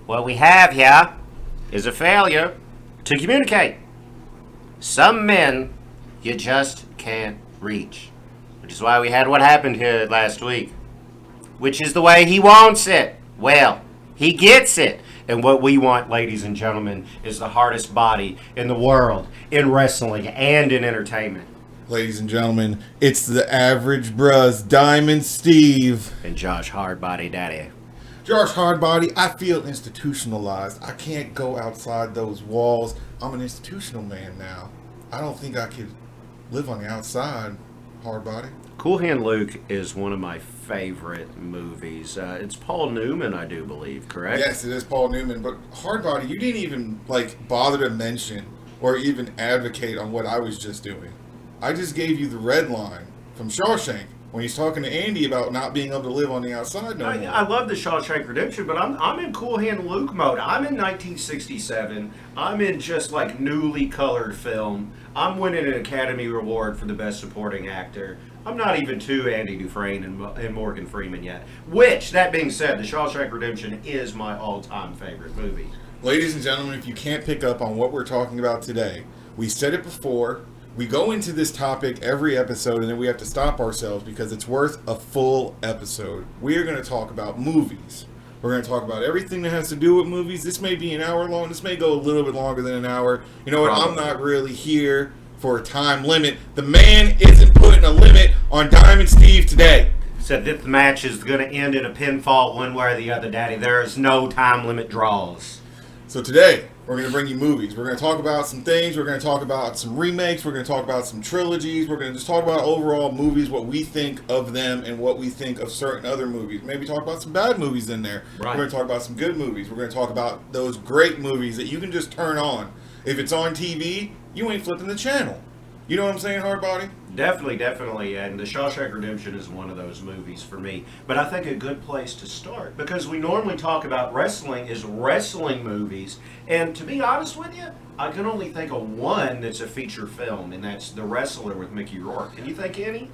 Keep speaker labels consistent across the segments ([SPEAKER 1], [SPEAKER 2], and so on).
[SPEAKER 1] What we have here is a failure to communicate. Some men you just can't reach. Which is why we had what happened here last week. Which is the way he wants it. Well, he gets it. And what we want, ladies and gentlemen, is the hardest body in the world, in wrestling and in entertainment.
[SPEAKER 2] Ladies and gentlemen, it's the average bruz, Diamond Steve.
[SPEAKER 1] And Josh Hardbody Daddy.
[SPEAKER 2] Josh Hardbody, I feel institutionalized. I can't go outside those walls. I'm an institutional man now. I don't think I could live on the outside, Hardbody.
[SPEAKER 1] Cool Hand Luke is one of my favorite movies. It's Paul Newman, I do believe, correct?
[SPEAKER 2] Yes, it is Paul Newman, but Hardbody, you didn't even bother to mention or even advocate on what I was just doing. I just gave you the red line from Shawshank when he's talking to Andy about not being able to live on the outside no more.
[SPEAKER 1] I love the Shawshank Redemption, but I'm in Cool Hand Luke mode. I'm in 1967. I'm in just like newly colored film. I'm winning an Academy Award for the Best Supporting Actor. I'm not even to Andy Dufresne and Morgan Freeman yet. Which, that being said, the Shawshank Redemption is my all-time favorite movie.
[SPEAKER 2] Ladies and gentlemen, if you can't pick up on what we're talking about today, we said it before. We go into this topic every episode, and then we have to stop ourselves because it's worth a full episode. We are going to talk about movies. We're going to talk about everything that has to do with movies. This may be an hour long. This may go a little bit longer than an hour. You know what? I'm not really here for a time limit. The man isn't putting a limit on Diamond Steve today.
[SPEAKER 1] Said that the match is going to end in a pinfall one way or the other, Daddy. There is no time limit draws.
[SPEAKER 2] So today, we're going to bring you movies. We're going to talk about some things. We're going to talk about some remakes. We're going to talk about some trilogies. We're going to just talk about overall movies, what we think of them and what we think of certain other movies. Maybe talk about some bad movies in there.
[SPEAKER 1] Right.
[SPEAKER 2] We're going to talk about some good movies. We're going to talk about those great movies that you can just turn on. If it's on TV, you ain't flipping the channel. You know what I'm saying, Hardbody?
[SPEAKER 1] Definitely, and The Shawshank Redemption is one of those movies for me. But I think a good place to start, because we normally talk about wrestling, is wrestling movies. And to be honest with you, I can only think of one that's a feature film, and that's The Wrestler with Mickey Rourke. Can you think any?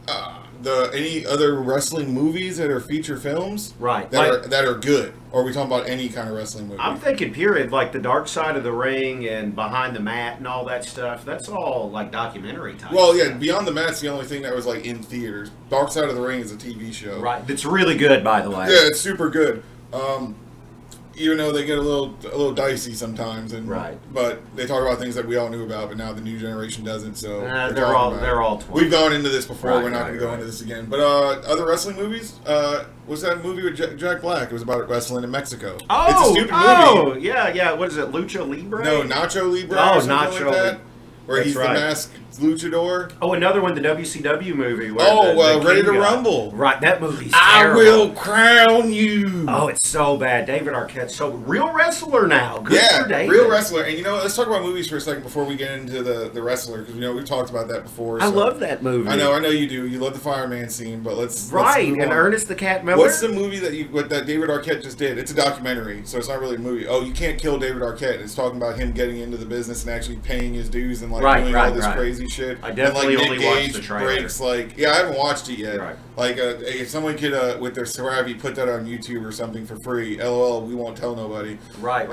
[SPEAKER 2] Any other wrestling movies that are feature films?
[SPEAKER 1] Right.
[SPEAKER 2] That are good? Or are we talking about any kind of wrestling movie?
[SPEAKER 1] I'm thinking period, like The Dark Side of the Ring and Behind the Mat and all that stuff. That's all like documentary type
[SPEAKER 2] Well,
[SPEAKER 1] stuff.
[SPEAKER 2] yeah, Beyond the Mat's the only thing that was like in theaters. Dark Side of the Ring is a TV show.
[SPEAKER 1] Right. That's really good, by the way.
[SPEAKER 2] Yeah, it's super good. Even though they get a little dicey sometimes,
[SPEAKER 1] right.
[SPEAKER 2] But they talk about things that we all knew about, but now the new generation doesn't. So
[SPEAKER 1] they're all 20.
[SPEAKER 2] We've gone into this before.
[SPEAKER 1] Right,
[SPEAKER 2] we're not going to go into this again. But other wrestling movies. Was that movie with Jack Black? It was about wrestling in Mexico. It's a stupid movie.
[SPEAKER 1] Yeah. What is it? Lucha Libre?
[SPEAKER 2] No, Nacho Libre.
[SPEAKER 1] Oh,
[SPEAKER 2] or something
[SPEAKER 1] Nacho.
[SPEAKER 2] like that, where
[SPEAKER 1] That's
[SPEAKER 2] he's
[SPEAKER 1] right.
[SPEAKER 2] the masked luchador.
[SPEAKER 1] Oh, another one, the WCW movie.
[SPEAKER 2] Ready to Rumble.
[SPEAKER 1] Right, that movie's
[SPEAKER 2] I
[SPEAKER 1] terrible.
[SPEAKER 2] will crown you.
[SPEAKER 1] Oh, it's so bad. David Arquette's so real wrestler now. Good for David.
[SPEAKER 2] Real wrestler. And let's talk about movies for a second before we get into the wrestler, because we've talked about that before.
[SPEAKER 1] I love that movie.
[SPEAKER 2] I know you do. You love the fireman scene, but let's move
[SPEAKER 1] and
[SPEAKER 2] on.
[SPEAKER 1] Ernest the Cat Miller.
[SPEAKER 2] What's the movie that David Arquette just did? It's a documentary, so it's not really a movie. Oh, You Can't Kill David Arquette. It's talking about him getting into the business and actually paying his dues and doing all this crazy shit.
[SPEAKER 1] I definitely only watched the trailer.
[SPEAKER 2] Breaks, I haven't watched it yet.
[SPEAKER 1] Right.
[SPEAKER 2] If someone could, with their savvy, put that on YouTube or something for free. LOL, we won't tell nobody.
[SPEAKER 1] Right.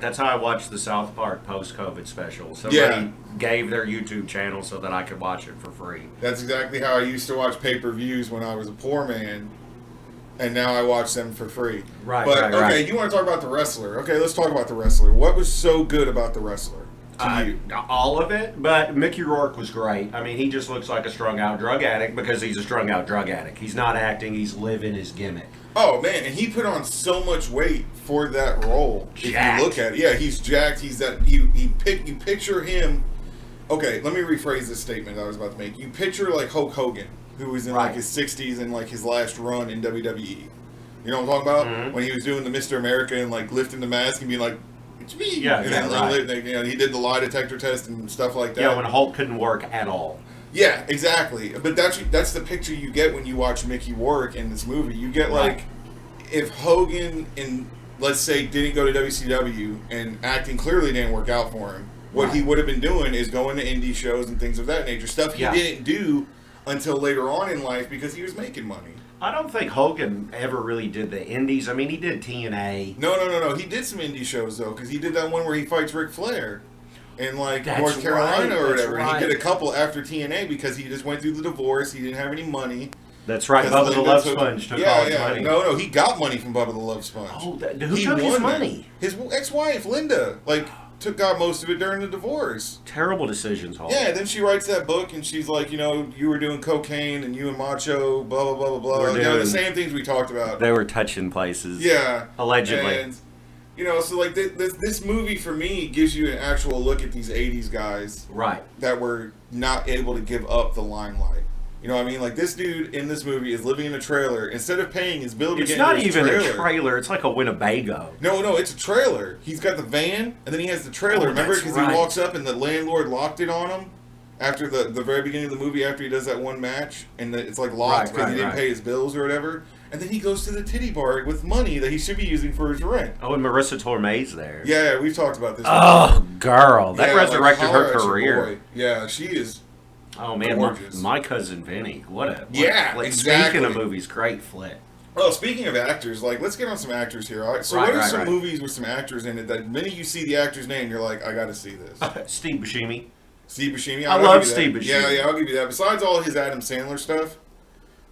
[SPEAKER 1] That's how I watched the South Park post-COVID special. Somebody gave their YouTube channel so that I could watch it for free.
[SPEAKER 2] That's exactly how I used to watch pay-per-views when I was a poor man. And now I watch them for free.
[SPEAKER 1] Right.
[SPEAKER 2] You want to talk about The Wrestler. Okay, let's talk about The Wrestler. What was so good about The Wrestler?
[SPEAKER 1] All of it, but Mickey Rourke was great. I mean, he just looks like a strung-out drug addict because he's a strung-out drug addict. He's not acting; he's living his gimmick.
[SPEAKER 2] Oh man, and he put on so much weight for that role.
[SPEAKER 1] Jacked.
[SPEAKER 2] If you look at it, yeah, he's jacked. He's that. You picture him. Okay, let me rephrase this statement I was about to make. You picture like Hulk Hogan, who was in his 60s and his last run in WWE. You know what I'm talking about?
[SPEAKER 1] Mm-hmm.
[SPEAKER 2] When he was doing the Mr. America and lifting the mask and being like, "It's me."
[SPEAKER 1] Yeah,
[SPEAKER 2] he did the lie detector test and stuff like that.
[SPEAKER 1] Yeah, when Hulk couldn't work at all.
[SPEAKER 2] Yeah, exactly. But that's the picture you get when you watch Mickey Rourke in this movie. You get if Hogan let's say didn't go to WCW and acting clearly didn't work out for him. What he would have been doing is going to indie shows and things of that nature. Stuff he didn't do until later on in life because he was making money.
[SPEAKER 1] I don't think Hogan ever really did the indies. I mean, he did TNA.
[SPEAKER 2] No. He did some indie shows, though, because he did that one where he fights Ric Flair in, like,
[SPEAKER 1] That's
[SPEAKER 2] North Carolina
[SPEAKER 1] right,
[SPEAKER 2] or whatever.
[SPEAKER 1] that's
[SPEAKER 2] And he
[SPEAKER 1] right.
[SPEAKER 2] did a couple after TNA because he just went through the divorce. He didn't have any money.
[SPEAKER 1] That's right. Bubba the Love Sponge took all his money.
[SPEAKER 2] No, he got money from Bubba the Love Sponge.
[SPEAKER 1] Oh, who took his money?
[SPEAKER 2] His ex-wife, Linda, got most of it during the divorce.
[SPEAKER 1] Terrible decisions, Hogan.
[SPEAKER 2] Yeah, then she writes that book, and she's like, you were doing cocaine, and you and Macho, blah, blah, blah, blah, blah. The same things we talked about.
[SPEAKER 1] They were touching places.
[SPEAKER 2] Yeah.
[SPEAKER 1] Allegedly.
[SPEAKER 2] And, so, like, this movie, for me, gives you an actual look at these 80s guys.
[SPEAKER 1] Right.
[SPEAKER 2] That were not able to give up the limelight. You know what I mean? Like, this dude in this movie is living in a trailer. Instead of paying his bill to get into his trailer. It's not even a
[SPEAKER 1] trailer. It's like a Winnebago.
[SPEAKER 2] No, it's a trailer. He's got the van, and then he has the trailer. Remember? Because he walks up, and the landlord locked it on him after the very beginning of the movie, after he does that one match. And it's, like, locked because he didn't pay his bills or whatever. And then he goes to the titty bar with money that he should be using for his rent.
[SPEAKER 1] Oh, and Marissa Tomei's there.
[SPEAKER 2] Yeah, we've talked about this.
[SPEAKER 1] Oh, girl. That resurrected her career.
[SPEAKER 2] Yeah, she is...
[SPEAKER 1] Oh man, my cousin Vinny. What a
[SPEAKER 2] exactly.
[SPEAKER 1] Speaking of movies, great flick.
[SPEAKER 2] Well, speaking of actors, let's get on some actors here. All right. So, what are some movies with some actors in it that the minute you see the actor's name, you're like, I got to see this?
[SPEAKER 1] Steve Buscemi.
[SPEAKER 2] Steve Buscemi.
[SPEAKER 1] I love Steve Buscemi.
[SPEAKER 2] Yeah, I'll give you that. Besides all his Adam Sandler stuff.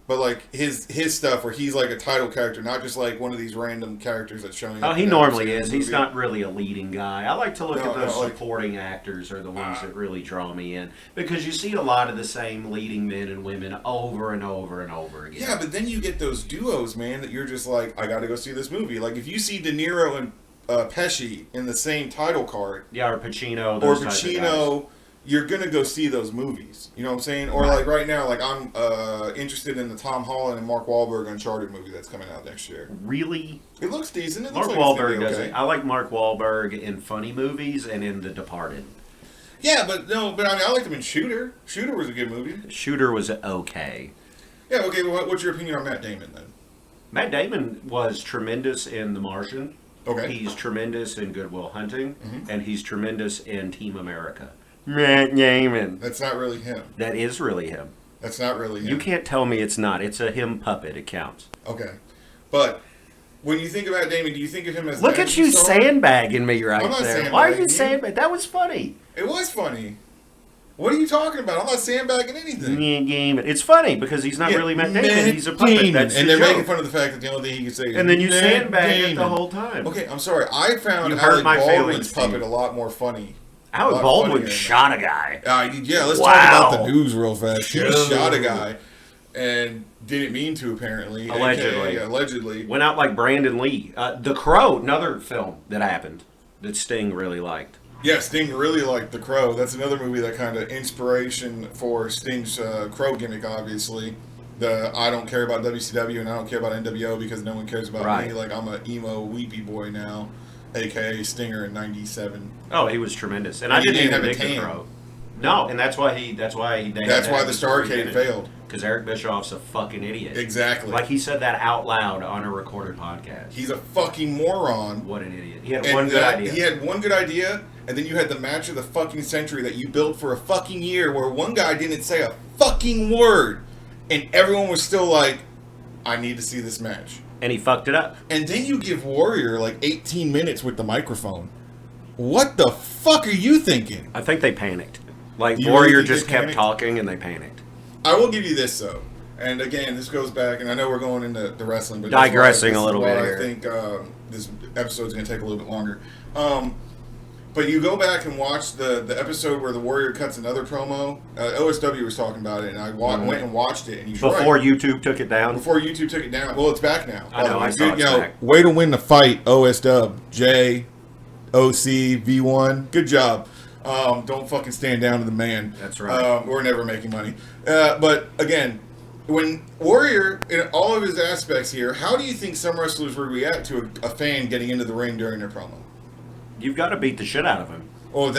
[SPEAKER 2] But, like, his stuff where he's, like, a title character, not just, like, one of these random characters that's showing up.
[SPEAKER 1] Oh, he normally is. He's not really a leading guy. I like to look at those supporting actors are the ones that really draw me in. Because you see a lot of the same leading men and women over and over and over again.
[SPEAKER 2] Yeah, but then you get those duos, man, that you're just like, I got to go see this movie. Like, if you see De Niro and Pesci in the same title card.
[SPEAKER 1] Yeah, or Pacino.
[SPEAKER 2] Or Pacino. You're going to go see those movies. You know what I'm saying? Or, like, right now, like, I'm interested in the Tom Holland and Mark Wahlberg Uncharted movie that's coming out next year.
[SPEAKER 1] Really?
[SPEAKER 2] It looks decent. It
[SPEAKER 1] Mark
[SPEAKER 2] looks like
[SPEAKER 1] Wahlberg does it. I like Mark Wahlberg in funny movies and in The Departed.
[SPEAKER 2] Yeah, but I mean, I liked him in Shooter. Shooter was a good movie.
[SPEAKER 1] Shooter was okay.
[SPEAKER 2] Yeah, okay, well, what's your opinion on Matt Damon, then?
[SPEAKER 1] Matt Damon was tremendous in The Martian.
[SPEAKER 2] Okay.
[SPEAKER 1] He's tremendous in Good Will Hunting. Mm-hmm. And he's tremendous in Team America. Matt Damon.
[SPEAKER 2] That's not really him.
[SPEAKER 1] That is really him.
[SPEAKER 2] That's not really him.
[SPEAKER 1] You can't tell me it's not. It's a him puppet. It counts.
[SPEAKER 2] Okay. But when you think about Damon, do you think of him as...
[SPEAKER 1] Look at you sandbagging me right
[SPEAKER 2] I'm not
[SPEAKER 1] there. Why are you sandbagging? That was funny.
[SPEAKER 2] It was funny. What are you talking about? I'm not sandbagging anything.
[SPEAKER 1] It's funny because he's not really Matt Damon. He's a puppet. That's
[SPEAKER 2] and
[SPEAKER 1] the
[SPEAKER 2] they're
[SPEAKER 1] joke.
[SPEAKER 2] making fun of the fact that the only thing he can say is...
[SPEAKER 1] And then you sandbag it the whole time.
[SPEAKER 2] Okay, I'm sorry. I found
[SPEAKER 1] Alec
[SPEAKER 2] Baldwin's puppet a lot more funny.
[SPEAKER 1] Alec Baldwin shot a guy.
[SPEAKER 2] Yeah, let's talk about the news real fast. He shot a guy and didn't mean to, apparently.
[SPEAKER 1] Allegedly.
[SPEAKER 2] Allegedly.
[SPEAKER 1] Went out like Brandon Lee. The Crow, another film that happened that Sting really liked.
[SPEAKER 2] Yeah, Sting really liked The Crow. That's another movie that kind of inspiration for Sting's Crow gimmick, obviously. I don't care about WCW and I don't care about NWO because no one cares about me. Like, I'm an emo, weepy boy now. A.K.A. Stinger in '97.
[SPEAKER 1] Oh, he was tremendous, and I didn't even dig The Crow. No, and that's why the
[SPEAKER 2] Starrcade failed.
[SPEAKER 1] Because Eric Bischoff's a fucking idiot.
[SPEAKER 2] Exactly.
[SPEAKER 1] Like he said that out loud on a recorded podcast.
[SPEAKER 2] He's a fucking moron.
[SPEAKER 1] What an idiot. He had one good idea.
[SPEAKER 2] He had one good idea, and then you had the match of the fucking century that you built for a fucking year, where one guy didn't say a fucking word, and everyone was still like, "I need to see this match."
[SPEAKER 1] And he fucked it up.
[SPEAKER 2] And then you give Warrior like 18 minutes with the microphone. What the fuck are you thinking?
[SPEAKER 1] I think they panicked. Like, Warrior just kept talking and they panicked.
[SPEAKER 2] I will give you this, though. And again, this goes back, and I know we're going into the wrestling, but
[SPEAKER 1] digressing a little bit here.
[SPEAKER 2] I think this episode's going to take a little bit longer. But you go back and watch the episode where the Warrior cuts another promo. OSW was talking about it, and I went and watched it. And
[SPEAKER 1] Before YouTube took it down?
[SPEAKER 2] Before YouTube took it down. Well, it's back now.
[SPEAKER 1] I know, I saw it's back.
[SPEAKER 2] Way to win the fight, OSW. J, OC, V1. Good job. Don't fucking stand down to the man.
[SPEAKER 1] That's right.
[SPEAKER 2] We're never making money. But, again, when Warrior, in all of his aspects here, how do you think some wrestlers would react to a fan getting into the ring during their promo?
[SPEAKER 1] You've got to beat the shit out of him.
[SPEAKER 2] Or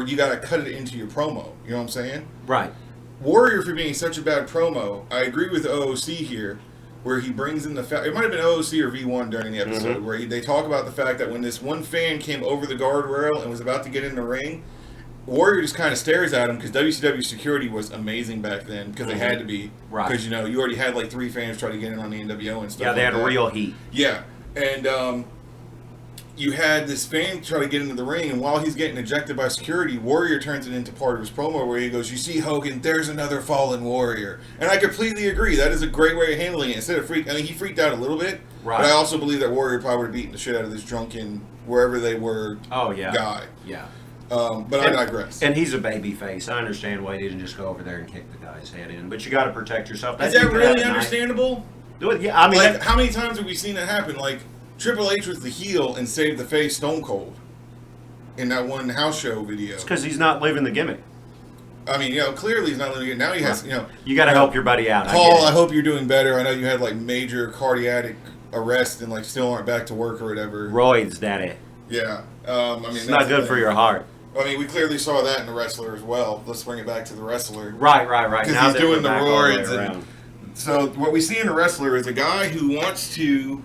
[SPEAKER 2] you got to cut it into your promo. You know what I'm saying?
[SPEAKER 1] Right.
[SPEAKER 2] Warrior, for being such a bad promo, I agree with OOC here, where he brings in the fact... It might have been OOC or V1 during the episode, where they talk about the fact that when this one fan came over the guardrail and was about to get in the ring, Warrior just kind of stares at him because WCW security was amazing back then because they had to be.
[SPEAKER 1] Right.
[SPEAKER 2] Because, you already had like 3 fans try to get in on the NWO and stuff.
[SPEAKER 1] Yeah, they had real heat.
[SPEAKER 2] Yeah. And you had this fan try to get into the ring, and while he's getting ejected by security, Warrior turns it into part of his promo where he goes, "You see, Hogan, there's another fallen warrior." And I completely agree. That is a great way of handling it. Instead of he freaked out a little bit. Right. But I also believe that Warrior probably would have beaten the shit out of this drunken, wherever they were, guy.
[SPEAKER 1] Yeah.
[SPEAKER 2] But I digress.
[SPEAKER 1] And he's a baby face. I understand why he didn't just go over there and kick the guy's head in. But you got to protect yourself.
[SPEAKER 2] Is that really understandable?
[SPEAKER 1] Yeah, I mean,
[SPEAKER 2] like, how many times have we seen that happen? Like, Triple H was the heel and saved the face Stone Cold in that one house show video.
[SPEAKER 1] It's because he's not living the gimmick.
[SPEAKER 2] I mean, clearly he's not living it. Now he has,
[SPEAKER 1] You got to help your buddy out.
[SPEAKER 2] Paul, I hope you're doing better. I know you had, like, major cardiac arrest and, like, still aren't back to work or whatever.
[SPEAKER 1] Roids, daddy.
[SPEAKER 2] Yeah. I mean,
[SPEAKER 1] it's not good for your heart.
[SPEAKER 2] I mean, we clearly saw that in The Wrestler as well. Let's bring it back to The Wrestler.
[SPEAKER 1] Right.
[SPEAKER 2] Because he's doing the roids. So what we see in The Wrestler is a guy who wants to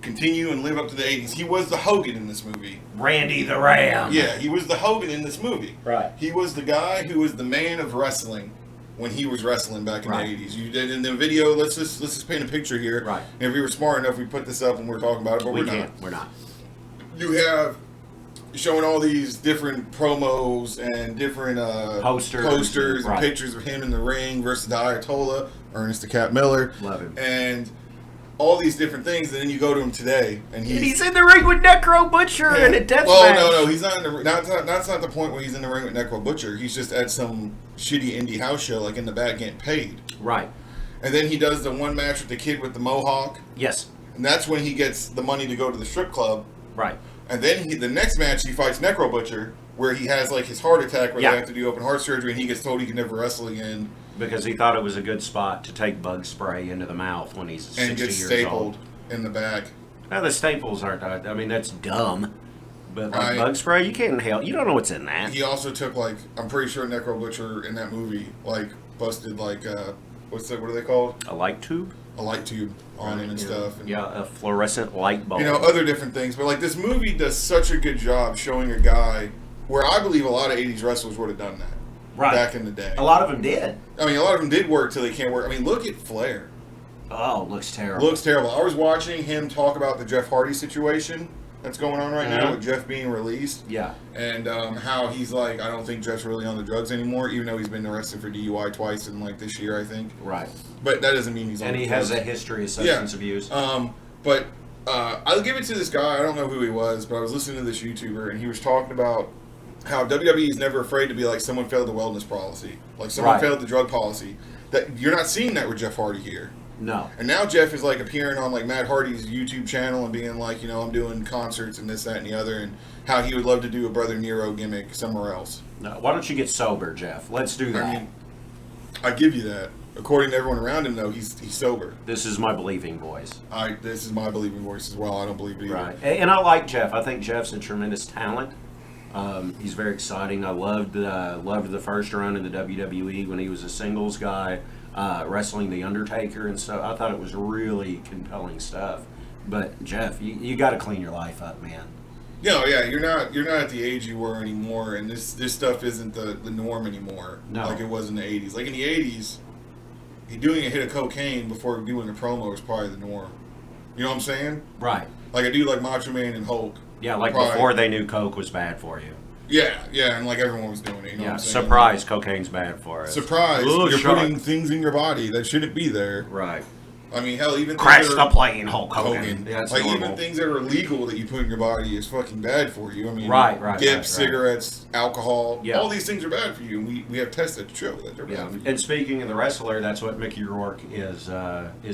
[SPEAKER 2] continue and live up to the 80s. He was the Hogan in this movie.
[SPEAKER 1] Randy the Ram.
[SPEAKER 2] Yeah, he was the Hogan in this movie.
[SPEAKER 1] Right.
[SPEAKER 2] He was the guy who was the man of wrestling when he was wrestling back in the 80s. You did in the video. Let's just paint a picture here.
[SPEAKER 1] Right.
[SPEAKER 2] And if we were smart enough, we put this up and we're talking about it, but we're not.
[SPEAKER 1] We're not.
[SPEAKER 2] You have showing all these different promos and different posters and pictures of him in the ring versus the Ayatollah, Ernest the Cat Miller.
[SPEAKER 1] Love him.
[SPEAKER 2] And all these different things, and then you go to him today, and
[SPEAKER 1] he's in the ring with Necro Butcher in a death match.
[SPEAKER 2] No, he's not in the ring. That's not the point where he's in the ring with Necro Butcher. He's just at some shitty indie house show, like in the back, getting paid.
[SPEAKER 1] Right.
[SPEAKER 2] And then he does the one match with the kid with the mohawk.
[SPEAKER 1] Yes.
[SPEAKER 2] And that's when he gets the money to go to the strip club.
[SPEAKER 1] Right.
[SPEAKER 2] And then the next match, he fights Necro Butcher, where he has like his heart attack, where they have to do open heart surgery, and he gets told he can never wrestle again.
[SPEAKER 1] Because he thought it was a good spot to take bug spray into the mouth when he's 60 years old. And gets stapled
[SPEAKER 2] in the back.
[SPEAKER 1] Now, the staples aren't, I mean, that's dumb. But like bug spray, you can't inhale. You don't know what's in that.
[SPEAKER 2] He also took, like, I'm pretty sure Necro Butcher in that movie, like, busted, like, what are they called?
[SPEAKER 1] A light tube?
[SPEAKER 2] A light tube on him and stuff. And,
[SPEAKER 1] a fluorescent light bulb.
[SPEAKER 2] Other different things. But, like, this movie does such a good job showing a guy where I believe a lot of 80s wrestlers would have done that. Right. Back in the day.
[SPEAKER 1] A lot of them did.
[SPEAKER 2] I mean, a lot of them did work till they can't work. I mean, look at Flair.
[SPEAKER 1] Oh, looks terrible.
[SPEAKER 2] Looks terrible. I was watching him talk about the Jeff Hardy situation that's going on right now with Jeff being released.
[SPEAKER 1] Yeah.
[SPEAKER 2] And how he's like, I don't think Jeff's really on the drugs anymore, even though he's been arrested for DUI twice in like this year, I think.
[SPEAKER 1] Right.
[SPEAKER 2] But that doesn't mean he's on the drugs.
[SPEAKER 1] And he has a history of substance abuse.
[SPEAKER 2] But I'll give it to this guy. I don't know who he was, but I was listening to this YouTuber, and he was talking about how WWE is never afraid to be like, someone failed the wellness policy. Like, someone failed the drug policy. That you're not seeing that with Jeff Hardy here.
[SPEAKER 1] No.
[SPEAKER 2] And now Jeff is like appearing on like Matt Hardy's YouTube channel and being like, I'm doing concerts and this, that, and the other, and how he would love to do a Brother Nero gimmick somewhere else.
[SPEAKER 1] No, why don't you get sober, Jeff? Let's do that.
[SPEAKER 2] I mean, I give you that. According to everyone around him, though, he's sober.
[SPEAKER 1] This is my believing voice.
[SPEAKER 2] This is my believing voice as well. I don't believe it either.
[SPEAKER 1] Right. And I like Jeff. I think Jeff's a tremendous talent. He's very exciting. I loved the first run in the WWE when he was a singles guy, wrestling The Undertaker, and so I thought it was really compelling stuff. But Jeff, you got to clean your life up, man.
[SPEAKER 2] No, yeah, you're not at the age you were anymore, and this stuff isn't the norm anymore.
[SPEAKER 1] No.
[SPEAKER 2] Like it was in the 80s. Like in the 80s, doing a hit of cocaine before doing a promo was probably the norm. You know what I'm saying?
[SPEAKER 1] Right.
[SPEAKER 2] Like a dude like Macho Man and Hulk.
[SPEAKER 1] Yeah, like before they knew coke was bad for you.
[SPEAKER 2] Yeah, and like everyone was doing it. You know what I'm saying?
[SPEAKER 1] Surprise, cocaine's bad for us.
[SPEAKER 2] Surprise, you're putting things in your body that shouldn't be there.
[SPEAKER 1] Right.
[SPEAKER 2] I mean, hell, even
[SPEAKER 1] crash the plane, Hulk Hogan.
[SPEAKER 2] Yeah, like normal. Even things that are illegal that you put in your body is fucking bad for you. I mean,
[SPEAKER 1] right,
[SPEAKER 2] cigarettes, alcohol, all these things are bad for you, and we have tests that show that they're bad for you.
[SPEAKER 1] And speaking of the wrestler, that's what Mickey Rourke is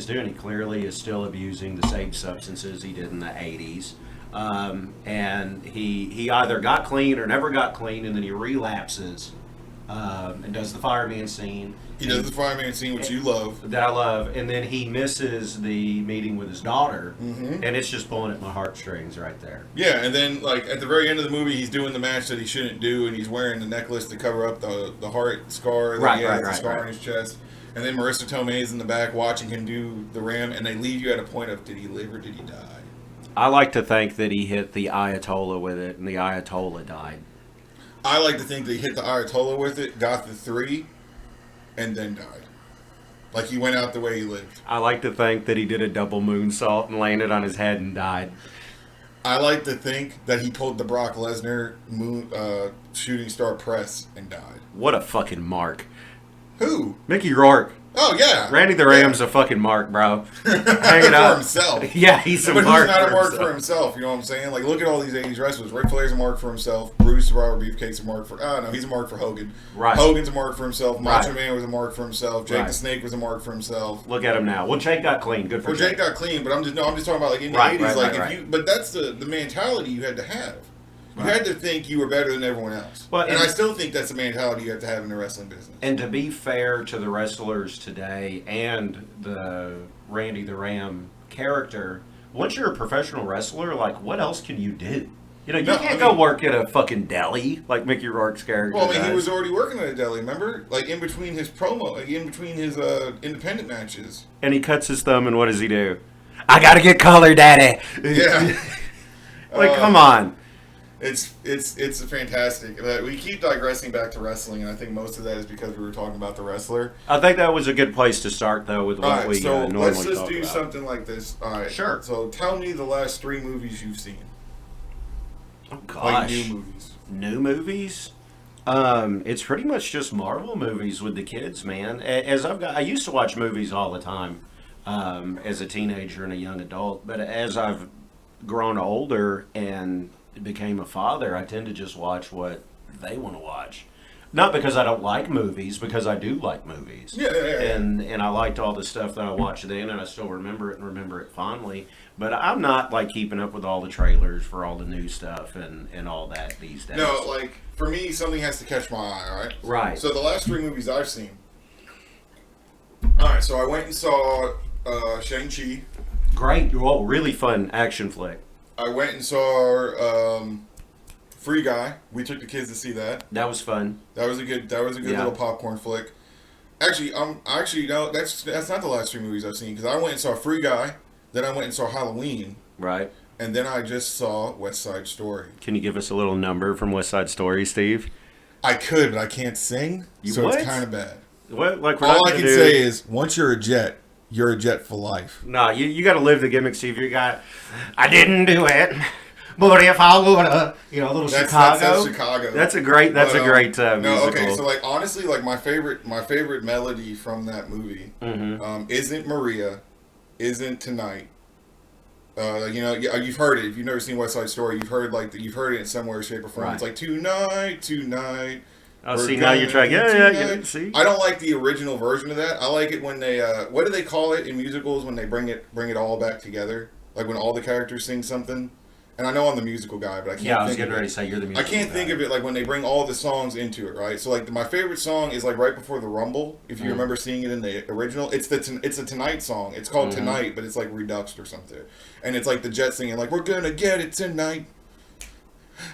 [SPEAKER 1] doing. He clearly is still abusing the same substances he did in the 80s. And he either got clean or never got clean, and then he relapses and does the fireman scene.
[SPEAKER 2] He does the fireman scene, which you love.
[SPEAKER 1] That I love. And then he misses the meeting with his daughter, and it's just pulling at my heartstrings right there.
[SPEAKER 2] Yeah, and then like at the very end of the movie, he's doing the match that he shouldn't do, and he's wearing the necklace to cover up the heart scar that he has, the scar on his chest. And then Marissa Tomei is in the back watching him do the ram, and they leave you at a point of, did he live or did he die?
[SPEAKER 1] I like to think that he hit the Ayatollah with it, and the Ayatollah died.
[SPEAKER 2] I like to think that he hit the Ayatollah with it, got the 3, and then died. Like he went out the way he lived.
[SPEAKER 1] I like to think that he did a double moonsault and landed on his head and died.
[SPEAKER 2] I like to think that he pulled the Brock Lesnar shooting star press and died.
[SPEAKER 1] What a fucking mark.
[SPEAKER 2] Who?
[SPEAKER 1] Mickey Rourke.
[SPEAKER 2] Oh, yeah.
[SPEAKER 1] Randy the Ram's a fucking mark, bro. Hang it up.
[SPEAKER 2] For himself.
[SPEAKER 1] Yeah, he's a
[SPEAKER 2] but
[SPEAKER 1] mark.
[SPEAKER 2] But he's not a mark
[SPEAKER 1] himself.
[SPEAKER 2] for himself, you know what I'm saying? Like, look at all these 80s wrestlers. Ric Flair's a mark for himself. Bruce Robert Beefcake's a mark for... no, he's a mark for Hogan.
[SPEAKER 1] Right.
[SPEAKER 2] Hogan's a mark for himself. Macho
[SPEAKER 1] Right.
[SPEAKER 2] Man was a mark for himself. Jake
[SPEAKER 1] Right.
[SPEAKER 2] the Snake was a mark for himself.
[SPEAKER 1] Look at him now. Well, Jake got clean. Good for
[SPEAKER 2] Well, Jake got clean, but I'm just talking about, like, in the
[SPEAKER 1] Right,
[SPEAKER 2] 80s.
[SPEAKER 1] right,
[SPEAKER 2] like,
[SPEAKER 1] right,
[SPEAKER 2] if
[SPEAKER 1] right.
[SPEAKER 2] you... But that's the mentality you had to have. You
[SPEAKER 1] Right.
[SPEAKER 2] had to think you were better than everyone else.
[SPEAKER 1] Well,
[SPEAKER 2] and I still think that's the mentality you have to have in the wrestling business.
[SPEAKER 1] And to be fair to the wrestlers today and the Randy the Ram character, once you're a professional wrestler, like, what else can you do? You know, you can't go work at a fucking deli like Mickey Rourke's character
[SPEAKER 2] Well, I mean,
[SPEAKER 1] does.
[SPEAKER 2] he was already working at a deli, remember? Like, in between his promo, like, in between his independent matches.
[SPEAKER 1] And he cuts his thumb, and what does he do? I gotta get color, daddy.
[SPEAKER 2] Yeah.
[SPEAKER 1] Like, come on.
[SPEAKER 2] It's fantastic. We keep digressing back to wrestling, and I think most of that is because we were talking about the wrestler.
[SPEAKER 1] I think that was a good place to start, though, with what
[SPEAKER 2] All right,
[SPEAKER 1] we
[SPEAKER 2] so
[SPEAKER 1] normally
[SPEAKER 2] let's just
[SPEAKER 1] talk
[SPEAKER 2] do
[SPEAKER 1] about.
[SPEAKER 2] something like this. All right.
[SPEAKER 1] Sure.
[SPEAKER 2] So tell me the last 3 movies you've seen.
[SPEAKER 1] Oh, gosh.
[SPEAKER 2] Like new movies.
[SPEAKER 1] New movies? It's pretty much just Marvel movies with the kids, man. I used to watch movies all the time as a teenager and a young adult, but as I've grown older and became a father, I tend to just watch what they want to watch. Not because I don't like movies, because I do like movies.
[SPEAKER 2] Yeah.
[SPEAKER 1] And I liked all the stuff that I watched then, and I still remember it and remember it fondly. But I'm not, like, keeping up with all the trailers for all the new stuff and all that these days.
[SPEAKER 2] No, like, for me, something has to catch my eye, all right?
[SPEAKER 1] Right.
[SPEAKER 2] So the last 3 movies I've seen. All right, so I went and saw Shang-Chi.
[SPEAKER 1] Great. Well, really fun action flick.
[SPEAKER 2] I went and saw Free Guy. We took the kids to see that.
[SPEAKER 1] That was fun.
[SPEAKER 2] That was a good
[SPEAKER 1] Yeah.
[SPEAKER 2] little popcorn flick. Actually, no, that's not the last 3 movies I've seen, because I went and saw Free Guy, then I went and saw Halloween,
[SPEAKER 1] Right.
[SPEAKER 2] and then I just saw West Side Story.
[SPEAKER 1] Can you give us a little number from West Side Story, Steve?
[SPEAKER 2] I could, but I can't sing, so
[SPEAKER 1] what?
[SPEAKER 2] it's kind of bad.
[SPEAKER 1] What? Like, we're
[SPEAKER 2] All
[SPEAKER 1] not
[SPEAKER 2] I
[SPEAKER 1] gonna
[SPEAKER 2] can
[SPEAKER 1] do...
[SPEAKER 2] say is, once you're a jet for life.
[SPEAKER 1] No, you got to live the gimmick, Steve. You got, I didn't do it, but if I woulda, little Chicago.
[SPEAKER 2] That's Chicago.
[SPEAKER 1] That's a great
[SPEAKER 2] No,
[SPEAKER 1] musical.
[SPEAKER 2] okay, so like honestly, like my favorite melody from that movie isn't Maria, isn't Tonight. You've heard it. If you've never seen West Side Story, you've heard it in some way, shape, or form.
[SPEAKER 1] Right.
[SPEAKER 2] It's like tonight.
[SPEAKER 1] Oh, see, now you're trying. Yeah. See,
[SPEAKER 2] I don't like the original version of that. I like it when they what do they call it in musicals when they bring it all back together? Like when all the characters sing something. And I know I'm the musical guy, but I can't.
[SPEAKER 1] Yeah, I was
[SPEAKER 2] think
[SPEAKER 1] getting
[SPEAKER 2] of
[SPEAKER 1] ready
[SPEAKER 2] it.
[SPEAKER 1] to say you're the
[SPEAKER 2] I
[SPEAKER 1] musical
[SPEAKER 2] can't
[SPEAKER 1] guy.
[SPEAKER 2] think of it like when they bring all the songs into it, right? So like my favorite song is like right before the Rumble. If you remember seeing it in the original, it's a Tonight song. It's called Tonight, but it's like reduxed or something. And it's like the Jets singing like we're gonna get it tonight,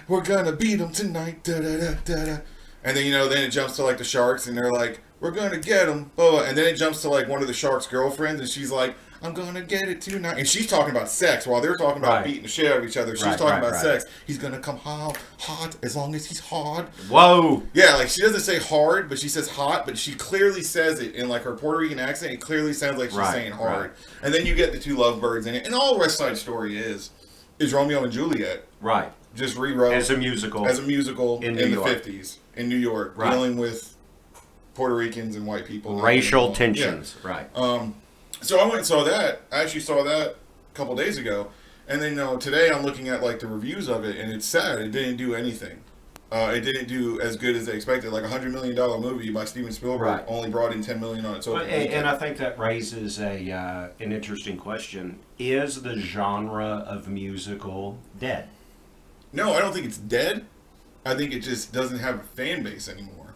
[SPEAKER 2] we're gonna beat them tonight, da da da da da. And then then it jumps to like the Sharks, and they're like we're gonna get them, and then it jumps to like one of the Sharks' girlfriends, and she's like, I'm gonna get it tonight. And she's talking about sex while they're talking about beating the shit out of each other. She's talking about sex. He's gonna come hot as long as he's hard.
[SPEAKER 1] Whoa.
[SPEAKER 2] Yeah, like she doesn't say hard, but she says hot, but she clearly says it in like her Puerto Rican accent. It clearly sounds like she's saying hard.
[SPEAKER 1] Right.
[SPEAKER 2] And then you get the 2 lovebirds in it. And all West Side Story is Romeo and Juliet.
[SPEAKER 1] Right.
[SPEAKER 2] Just rewrote
[SPEAKER 1] As a musical
[SPEAKER 2] in the 50s in New York, dealing with Puerto Ricans and white people.
[SPEAKER 1] Racial tensions. Yeah. Right.
[SPEAKER 2] So I went and saw that. I actually saw that a couple days ago. And then today I'm looking at like the reviews of it, and it's sad. It didn't do anything. It didn't do as good as they expected. Like $100 million movie by Steven Spielberg only brought in $10 million on its opening weekend.
[SPEAKER 1] And I think that raises an interesting question. Is the genre of musical dead?
[SPEAKER 2] No, I don't think it's dead. I think it just doesn't have a fan base anymore.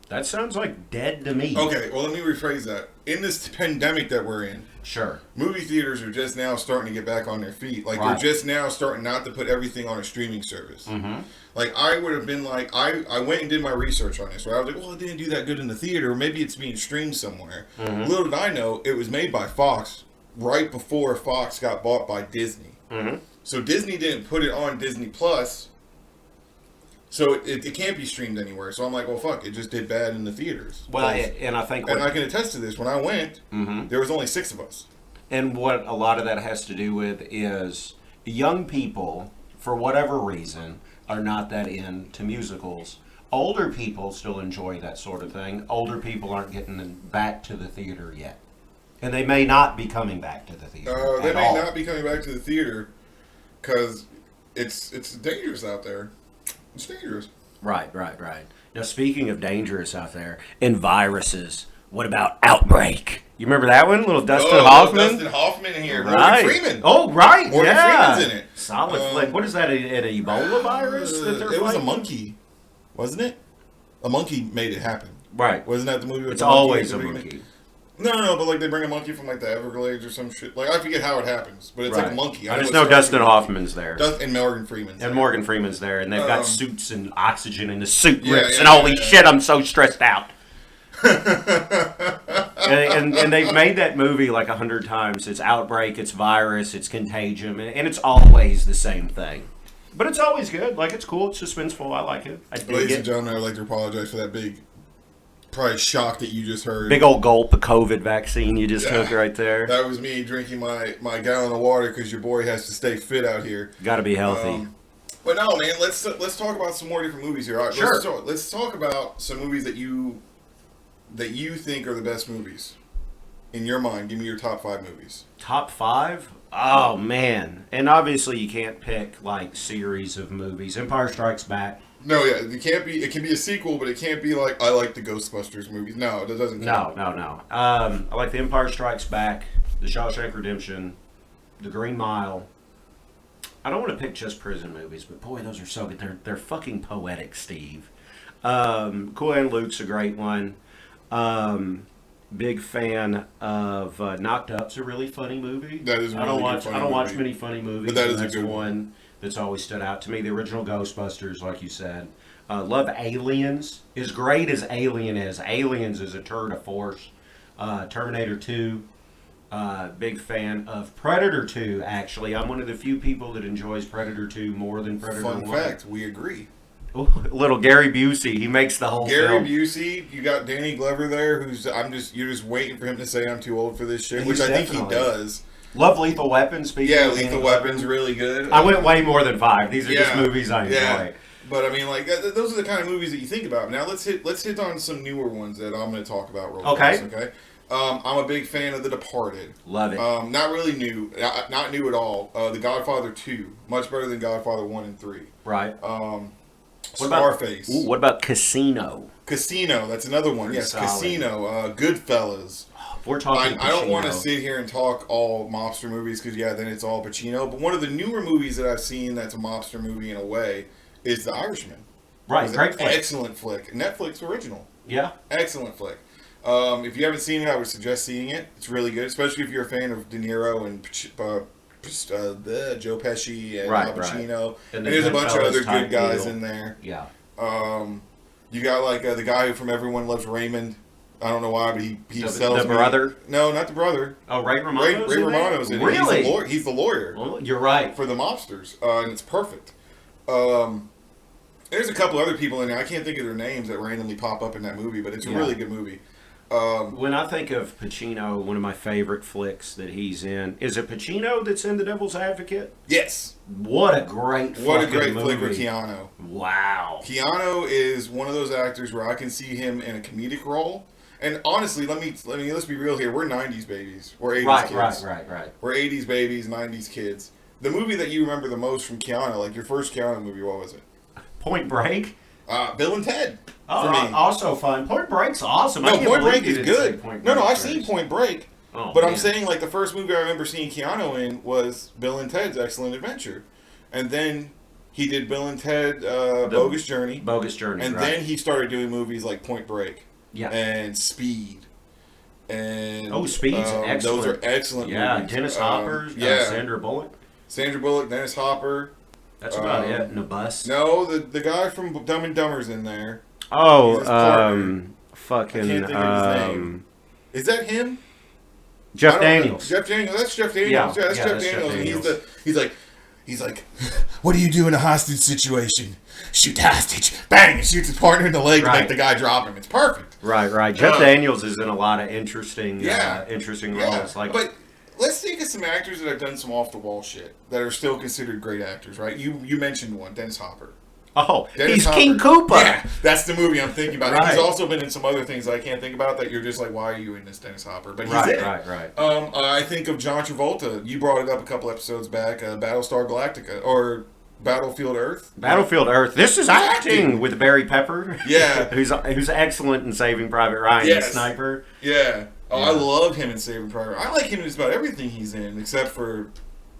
[SPEAKER 1] That sounds like dead to me.
[SPEAKER 2] Okay, well, let me rephrase that. In this pandemic that we're in,
[SPEAKER 1] Sure.
[SPEAKER 2] movie theaters are just now starting to get back on their feet. Like, they're just now starting not to put everything on a streaming service.
[SPEAKER 1] Mm-hmm.
[SPEAKER 2] Like, I would have been like, I went and did my research on this, right? I was like, well, it didn't do that good in the theater, or maybe it's being streamed somewhere.
[SPEAKER 1] Mm-hmm.
[SPEAKER 2] Little did I know, it was made by Fox right before Fox got bought by Disney.
[SPEAKER 1] Mm-hmm.
[SPEAKER 2] So Disney didn't put it on Disney Plus So it can't be streamed anywhere. So I'm like, well, fuck, it just did bad in the theaters.
[SPEAKER 1] Well, and I think...
[SPEAKER 2] And I can attest to this. When I went, there was only 6 of us.
[SPEAKER 1] And what a lot of that has to do with is young people, for whatever reason, are not that into musicals. Older people still enjoy that sort of thing. Older people aren't getting back to the theater yet. And they may not be coming back to the theater.
[SPEAKER 2] They may not be coming back to the theater because it's dangerous out there. It's dangerous.
[SPEAKER 1] Right. Now, speaking of dangerous out there, and viruses, what about Outbreak? You remember that one? Little Dustin Hoffman?
[SPEAKER 2] Dustin Hoffman in here.
[SPEAKER 1] Right.
[SPEAKER 2] Morgan Freeman.
[SPEAKER 1] Oh, right.
[SPEAKER 2] Morgan Freeman's in it.
[SPEAKER 1] Solid flick. What is that, an Ebola virus?
[SPEAKER 2] It was a monkey, wasn't it? A monkey made it happen.
[SPEAKER 1] Right.
[SPEAKER 2] Wasn't that the movie?
[SPEAKER 1] It's always a monkey.
[SPEAKER 2] No, but like they bring a monkey from like the Everglades or some shit. Like I forget how it happens, but it's like a monkey.
[SPEAKER 1] I just know Dustin Hoffman's there.
[SPEAKER 2] And Morgan Freeman's there.
[SPEAKER 1] And Morgan Freeman's there, and they've got suits and oxygen, and the suit rips, and holy shit, I'm so stressed out. and they've made that movie like 100 times. It's Outbreak, it's Virus, it's Contagion, and it's always the same thing. But it's always good. Like, it's cool, it's suspenseful, I like it.
[SPEAKER 2] Ladies and gentlemen, I'd like to apologize for that big... probably shock that you just heard.
[SPEAKER 1] Big old gulp of COVID vaccine you just took right there.
[SPEAKER 2] That was me drinking my gallon of water because your boy has to stay fit out here.
[SPEAKER 1] Got to be healthy.
[SPEAKER 2] But no, man, let's talk about some more different movies here. All right,
[SPEAKER 1] sure.
[SPEAKER 2] Let's talk about some movies that you think are the best movies in your mind. Give me your top 5 movies.
[SPEAKER 1] Top 5? Oh man! And obviously you can't pick like series of movies. Empire Strikes Back.
[SPEAKER 2] No, yeah, it can't be. It can be a sequel, but it can't be like I like the Ghostbusters movies. No, that doesn't count.
[SPEAKER 1] No. I like The Empire Strikes Back, The Shawshank Redemption, The Green Mile. I don't want to pick just prison movies, but boy, those are so good. They're fucking poetic, Steve. Cool and Luke's a great one. Big fan of Knocked Up's a really funny movie.
[SPEAKER 2] That is a really
[SPEAKER 1] I don't watch many funny movies.
[SPEAKER 2] But that is
[SPEAKER 1] that's
[SPEAKER 2] a good
[SPEAKER 1] one that's always stood out to me. The original Ghostbusters, like you said. Love Aliens. As great as Alien is, Aliens is a tour de force. Terminator 2. Big fan of Predator 2, actually. I'm one of the few people that enjoys Predator 2 more than Predator 1.
[SPEAKER 2] Fun fact, we agree.
[SPEAKER 1] Ooh, little Gary Busey, he makes the whole
[SPEAKER 2] Gary
[SPEAKER 1] film.
[SPEAKER 2] Busey, you got Danny Glover there, you're just waiting for him to say I'm too old for this shit, which I think he does.
[SPEAKER 1] Love Lethal Weapon.
[SPEAKER 2] Lethal Weapon's really good.
[SPEAKER 1] I went way more than 5. These are just movies I enjoy.
[SPEAKER 2] Yeah. But I mean, like those are the kind of movies that you think about. Now let's hit on some newer ones that I'm going to talk about real fast. Okay. I'm a big fan of The Departed.
[SPEAKER 1] Love it.
[SPEAKER 2] Not really new, not new at all. The Godfather 2, much better than Godfather 1 and 3.
[SPEAKER 1] Right.
[SPEAKER 2] Scarface.
[SPEAKER 1] What about Casino?
[SPEAKER 2] Casino, that's another one. Yes, solid. Casino. Goodfellas.
[SPEAKER 1] We're talking.
[SPEAKER 2] I don't want to sit here and talk all mobster movies because then it's all Pacino. But one of the newer movies that I've seen that's a mobster movie in a way is The Irishman.
[SPEAKER 1] Right, great flick.
[SPEAKER 2] Excellent flick. Netflix original.
[SPEAKER 1] Yeah.
[SPEAKER 2] Excellent flick. If you haven't seen it, I would suggest seeing it. It's really good, especially if you're a fan of De Niro and Joe Pesci and Al Pacino. Right. And there's a bunch of other good guys in there.
[SPEAKER 1] Yeah.
[SPEAKER 2] You got like the guy from Everyone Loves Raymond. I don't know why, but he sells
[SPEAKER 1] the brother.
[SPEAKER 2] No, not the brother.
[SPEAKER 1] Oh, Ray Romano's
[SPEAKER 2] Ray Romano's in it.
[SPEAKER 1] Really?
[SPEAKER 2] He's the lawyer.
[SPEAKER 1] Well, you're right.
[SPEAKER 2] For the mobsters, and it's perfect. There's a couple other people in there. I can't think of their names that randomly pop up in that movie, but it's a really good movie.
[SPEAKER 1] When I think of Pacino, one of my favorite flicks that he's in, is it Pacino that's in The Devil's Advocate?
[SPEAKER 2] Yes.
[SPEAKER 1] What a great flick
[SPEAKER 2] with Keanu.
[SPEAKER 1] Wow.
[SPEAKER 2] Keanu is one of those actors where I can see him in a comedic role. And honestly, let's be real here. We're 90s babies. We're 80s kids.
[SPEAKER 1] Right.
[SPEAKER 2] We're 80s babies, 90s kids. The movie that you remember the most from Keanu, like your first Keanu movie, what was it?
[SPEAKER 1] Point Break.
[SPEAKER 2] Bill and Ted.
[SPEAKER 1] Oh, for me. Also fun. Point Break's awesome.
[SPEAKER 2] No, Point Break is good. No, I've
[SPEAKER 1] seen
[SPEAKER 2] Point Break.
[SPEAKER 1] Oh,
[SPEAKER 2] but man. I'm saying like the first movie I remember seeing Keanu in was Bill and Ted's Excellent Adventure. And then he did Bill and Ted Bogus Journey. And then he started doing movies like Point Break.
[SPEAKER 1] Yeah.
[SPEAKER 2] And Speed. And
[SPEAKER 1] Speed's excellent.
[SPEAKER 2] Those are excellent movies.
[SPEAKER 1] Yeah, Dennis Hopper, Sandra Bullock.
[SPEAKER 2] Dennis Hopper.
[SPEAKER 1] That's about it. In a bus.
[SPEAKER 2] No, the guy from Dumb and Dumber's in there.
[SPEAKER 1] Oh,
[SPEAKER 2] fucking. I can't think of his name. Is that him?
[SPEAKER 1] Jeff Daniels.
[SPEAKER 2] Jeff Daniels. That's Jeff Daniels. Yeah, that's Jeff Daniels. And he's like, He's like, what do you do in a hostage situation? Shoot the hostage. Bang! And shoots his partner in the leg to make the guy drop him. It's perfect.
[SPEAKER 1] Right. Jeff Daniels is in a lot of interesting
[SPEAKER 2] Yeah.
[SPEAKER 1] roles.
[SPEAKER 2] But let's think of some actors that have done some off-the-wall shit that are still considered great actors, right? You mentioned one, Dennis Hopper.
[SPEAKER 1] Oh,
[SPEAKER 2] Dennis
[SPEAKER 1] he's
[SPEAKER 2] Hopper.
[SPEAKER 1] King Koopa.
[SPEAKER 2] Yeah, that's the movie I'm thinking about.
[SPEAKER 1] Right.
[SPEAKER 2] And he's also been in some other things that I can't think about that you're just like, why are you in this, Dennis Hopper? But he's in it.
[SPEAKER 1] Right.
[SPEAKER 2] I think of John Travolta. You brought it up a couple episodes back, Battlestar Galactica, or Battlefield Earth.
[SPEAKER 1] Battlefield Earth. This is acting with Barry Pepper.
[SPEAKER 2] Yeah.
[SPEAKER 1] who's excellent in Saving Private Ryan, the sniper.
[SPEAKER 2] Yeah. Oh, I love him in Saving Private Ryan. I like him in just about everything he's in, except for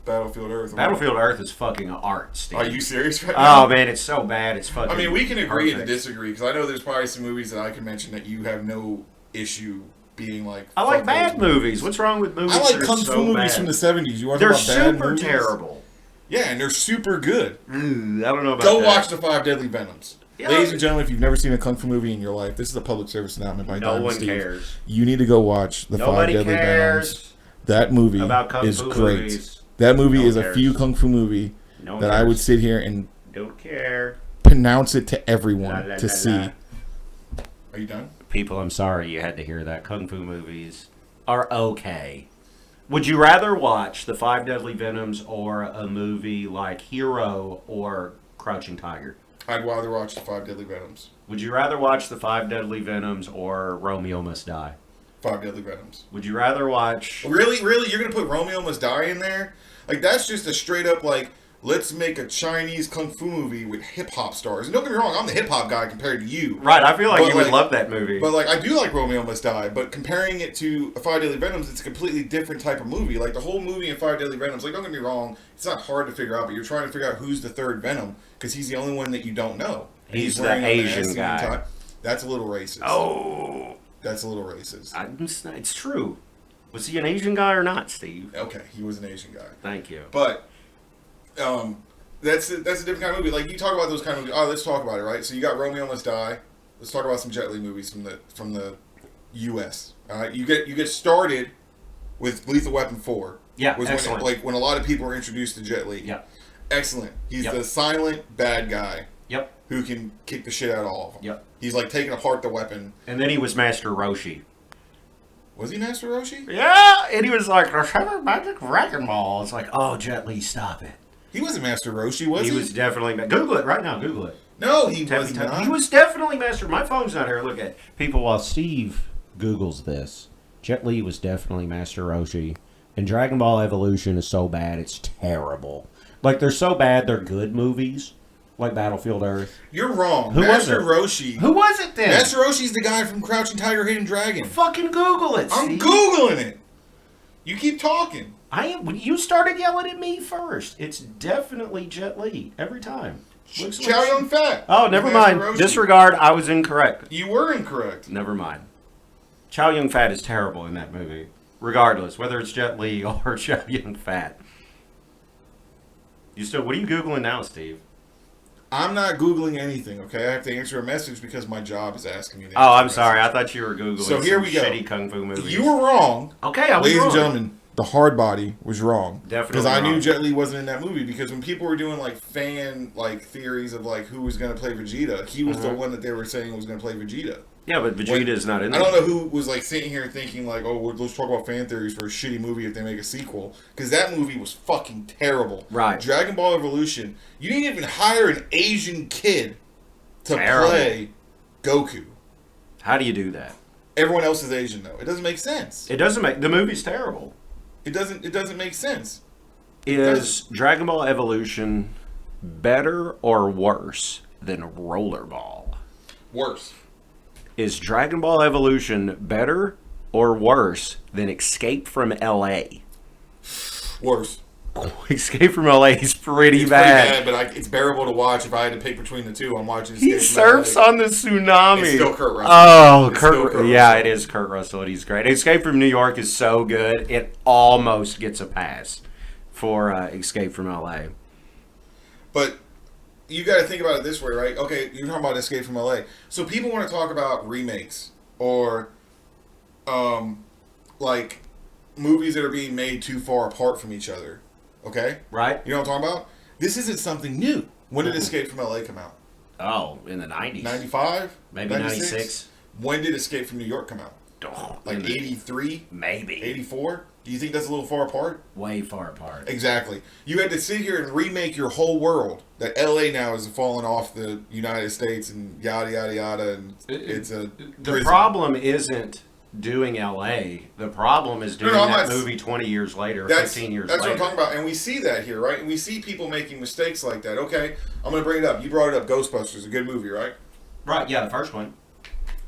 [SPEAKER 2] Battlefield Earth.
[SPEAKER 1] Battlefield Earth is fucking art, Steve.
[SPEAKER 2] Are you serious right now?
[SPEAKER 1] Oh, man, it's so bad. It's fucking
[SPEAKER 2] I mean, we can agree
[SPEAKER 1] perfect.
[SPEAKER 2] to disagree, because I know there's probably some movies that I can mention that you have no issue being like...
[SPEAKER 1] I like bad movies. What's wrong with movies
[SPEAKER 2] I like
[SPEAKER 1] that are
[SPEAKER 2] kung fu
[SPEAKER 1] so
[SPEAKER 2] movies
[SPEAKER 1] bad?
[SPEAKER 2] from the 70s. You want to
[SPEAKER 1] They're
[SPEAKER 2] talk about bad
[SPEAKER 1] super
[SPEAKER 2] movies?
[SPEAKER 1] terrible.
[SPEAKER 2] Yeah, and they're super good.
[SPEAKER 1] I don't know about
[SPEAKER 2] Go
[SPEAKER 1] that.
[SPEAKER 2] watch The Five Deadly Venoms.
[SPEAKER 1] Yeah.
[SPEAKER 2] Ladies and gentlemen, if you've never seen a kung fu movie in your life, this is a public service announcement by
[SPEAKER 1] No
[SPEAKER 2] Don
[SPEAKER 1] one
[SPEAKER 2] Steve.
[SPEAKER 1] cares.
[SPEAKER 2] You need to go watch The
[SPEAKER 1] Nobody
[SPEAKER 2] Five Deadly
[SPEAKER 1] cares
[SPEAKER 2] Venoms. That movie
[SPEAKER 1] about kung
[SPEAKER 2] is
[SPEAKER 1] fu
[SPEAKER 2] great.
[SPEAKER 1] movies.
[SPEAKER 2] That movie
[SPEAKER 1] No one
[SPEAKER 2] is a
[SPEAKER 1] cares.
[SPEAKER 2] few kung fu movie
[SPEAKER 1] No one
[SPEAKER 2] that I
[SPEAKER 1] cares.
[SPEAKER 2] would sit here and
[SPEAKER 1] Don't care.
[SPEAKER 2] pronounce it to everyone
[SPEAKER 1] La,
[SPEAKER 2] to
[SPEAKER 1] la,
[SPEAKER 2] see.
[SPEAKER 1] la.
[SPEAKER 2] Are you done?
[SPEAKER 1] People, I'm sorry you had to hear that. Kung fu movies are okay. Would you rather watch The Five Deadly Venoms or a movie like Hero or Crouching Tiger?
[SPEAKER 2] I'd rather watch The Five Deadly Venoms.
[SPEAKER 1] Would you rather watch The Five Deadly Venoms or Romeo Must Die?
[SPEAKER 2] Five Deadly Venoms.
[SPEAKER 1] Would you rather watch...
[SPEAKER 2] Really? You're going to put Romeo Must Die in there? Like, that's just a straight up, like, let's make a Chinese kung fu movie with hip-hop stars. And don't get me wrong, I'm the hip-hop guy compared to you.
[SPEAKER 1] Right, I feel like
[SPEAKER 2] But,
[SPEAKER 1] you would love that movie.
[SPEAKER 2] But, like, I do like Romeo Must Die, but comparing it to Five Deadly Venoms, it's a completely different type of movie. Like, the whole movie in Five Deadly Venoms, like, don't get me wrong, it's not hard to figure out, but you're trying to figure out who's the third Venom, because he's the only one that you don't know. And
[SPEAKER 1] He's the
[SPEAKER 2] wearing a mask
[SPEAKER 1] Asian
[SPEAKER 2] the
[SPEAKER 1] guy.
[SPEAKER 2] entire- That's a little racist.
[SPEAKER 1] Oh,
[SPEAKER 2] That's a little racist.
[SPEAKER 1] it's true. Was he an Asian guy or not, Steve?
[SPEAKER 2] Okay, he was an Asian guy.
[SPEAKER 1] Thank you.
[SPEAKER 2] But that's a different kind of movie. Like, you talk about those kind of movies. Oh, let's talk about it, right? So you got Romeo Must Die. Let's talk about some Jet Li movies from the U.S. All right, you get started with Lethal Weapon 4.
[SPEAKER 1] Yeah,
[SPEAKER 2] was
[SPEAKER 1] excellent.
[SPEAKER 2] when a lot of people were introduced to Jet Li.
[SPEAKER 1] Yeah.
[SPEAKER 2] Excellent. He's
[SPEAKER 1] Yep.
[SPEAKER 2] the silent bad guy
[SPEAKER 1] Yep.
[SPEAKER 2] who can kick the shit out of all of them.
[SPEAKER 1] Yep.
[SPEAKER 2] He's like taking apart the weapon.
[SPEAKER 1] And then he was Master Roshi.
[SPEAKER 2] Was he Master Roshi?
[SPEAKER 1] Yeah, and he was like, "There's a magic wrecking ball." It's like, oh, Jet Li, stop it.
[SPEAKER 2] He wasn't Master Roshi, was he?
[SPEAKER 1] He was definitely. Google it right now. Google it.
[SPEAKER 2] No, he
[SPEAKER 1] Tap
[SPEAKER 2] was
[SPEAKER 1] me, tap me.
[SPEAKER 2] not.
[SPEAKER 1] He was definitely Master. My phone's not here. Look at it. People. While Steve Googles this, Jet Li was definitely Master Roshi, and Dragon Ball Evolution is so bad it's terrible. Like they're so bad they're good movies, like Battlefield Earth.
[SPEAKER 2] You're wrong.
[SPEAKER 1] Who was
[SPEAKER 2] Master
[SPEAKER 1] it?
[SPEAKER 2] Roshi.
[SPEAKER 1] Who was it then?
[SPEAKER 2] Master Roshi's the guy from Crouching Tiger, Hidden Dragon.
[SPEAKER 1] Fucking Google it.
[SPEAKER 2] I'm
[SPEAKER 1] Steve.
[SPEAKER 2] Googling it. You keep talking.
[SPEAKER 1] You started yelling at me first. It's definitely Jet Li every time. Looks
[SPEAKER 2] Chow
[SPEAKER 1] like-
[SPEAKER 2] Yun Fat.
[SPEAKER 1] Oh, never
[SPEAKER 2] Master
[SPEAKER 1] mind.
[SPEAKER 2] Roshi.
[SPEAKER 1] Disregard. I was incorrect.
[SPEAKER 2] You were incorrect.
[SPEAKER 1] Never mind. Chow Yun Fat is terrible in that movie. Regardless, whether it's Jet Li or Chow Yun Fat. What are you Googling now, Steve?
[SPEAKER 2] I'm not Googling anything, okay? I have to answer a message because my job is asking me to
[SPEAKER 1] Oh,
[SPEAKER 2] answer
[SPEAKER 1] I'm
[SPEAKER 2] a
[SPEAKER 1] sorry. I
[SPEAKER 2] message.
[SPEAKER 1] thought you were Googling
[SPEAKER 2] So here
[SPEAKER 1] some
[SPEAKER 2] we go.
[SPEAKER 1] shitty Kung Fu movies.
[SPEAKER 2] You were wrong.
[SPEAKER 1] Okay, I was
[SPEAKER 2] Ladies
[SPEAKER 1] wrong.
[SPEAKER 2] and gentlemen, the hard body was wrong.
[SPEAKER 1] Definitely
[SPEAKER 2] Because I knew
[SPEAKER 1] wrong.
[SPEAKER 2] Jet Li wasn't in that movie, because when people were doing like fan theories of like who was going to play Vegeta, he was the one that they were saying was going to play Vegeta.
[SPEAKER 1] Yeah, but Vegeta is not in
[SPEAKER 2] I
[SPEAKER 1] there.
[SPEAKER 2] don't know who was like sitting here thinking like, oh, well, let's talk about fan theories for a shitty movie if they make a sequel, because that movie was fucking terrible.
[SPEAKER 1] Right.
[SPEAKER 2] Dragon Ball Evolution. You didn't even hire an Asian kid to
[SPEAKER 1] Terrible.
[SPEAKER 2] play Goku.
[SPEAKER 1] How do you do that?
[SPEAKER 2] Everyone else is Asian though. It doesn't make sense.
[SPEAKER 1] It doesn't make... The movie's terrible.
[SPEAKER 2] It doesn't make sense.
[SPEAKER 1] Is Dragon Ball Evolution better or worse than Rollerball?
[SPEAKER 2] Worse.
[SPEAKER 1] Is Dragon Ball Evolution better or worse than Escape from L.A.?
[SPEAKER 2] Worse.
[SPEAKER 1] Escape from L.A. is pretty
[SPEAKER 2] It's
[SPEAKER 1] bad.
[SPEAKER 2] pretty bad, but it's bearable to watch. If I had to pick between the two, I'm watching.
[SPEAKER 1] He
[SPEAKER 2] Escape from
[SPEAKER 1] surfs
[SPEAKER 2] LA.
[SPEAKER 1] on the tsunami.
[SPEAKER 2] It's still Kurt Russell.
[SPEAKER 1] Oh,
[SPEAKER 2] It's still Kurt
[SPEAKER 1] yeah,
[SPEAKER 2] Russell.
[SPEAKER 1] it is Kurt Russell, and he's great. Escape from New York is so good, it almost gets a pass for Escape from L.A.
[SPEAKER 2] But you got to think about it this way, right? Okay, you're talking about Escape from LA. So people want to talk about remakes or, like, movies that are being made too far apart from each other. Okay?
[SPEAKER 1] Right?
[SPEAKER 2] You know what I'm talking about? This isn't something new. When did Escape from LA come out?
[SPEAKER 1] Oh, in the 90s.
[SPEAKER 2] 95?
[SPEAKER 1] Maybe 96.
[SPEAKER 2] When did Escape from New York come out?
[SPEAKER 1] Oh,
[SPEAKER 2] Like 83?
[SPEAKER 1] Maybe.
[SPEAKER 2] 84? Do you think that's a little far apart?
[SPEAKER 1] Way far apart.
[SPEAKER 2] Exactly. You had to sit here and remake your whole world. That LA now is falling off the United States and yada, yada, yada. And it's a
[SPEAKER 1] The
[SPEAKER 2] prison.
[SPEAKER 1] problem isn't doing LA. The problem is doing that movie 20 years later, 15 years later.
[SPEAKER 2] That's what I'm talking about. And we see that here, right? And we see people making mistakes like that. Okay, I'm going to bring it up. You brought it up. Ghostbusters, a good movie, right?
[SPEAKER 1] Right, yeah, the first one.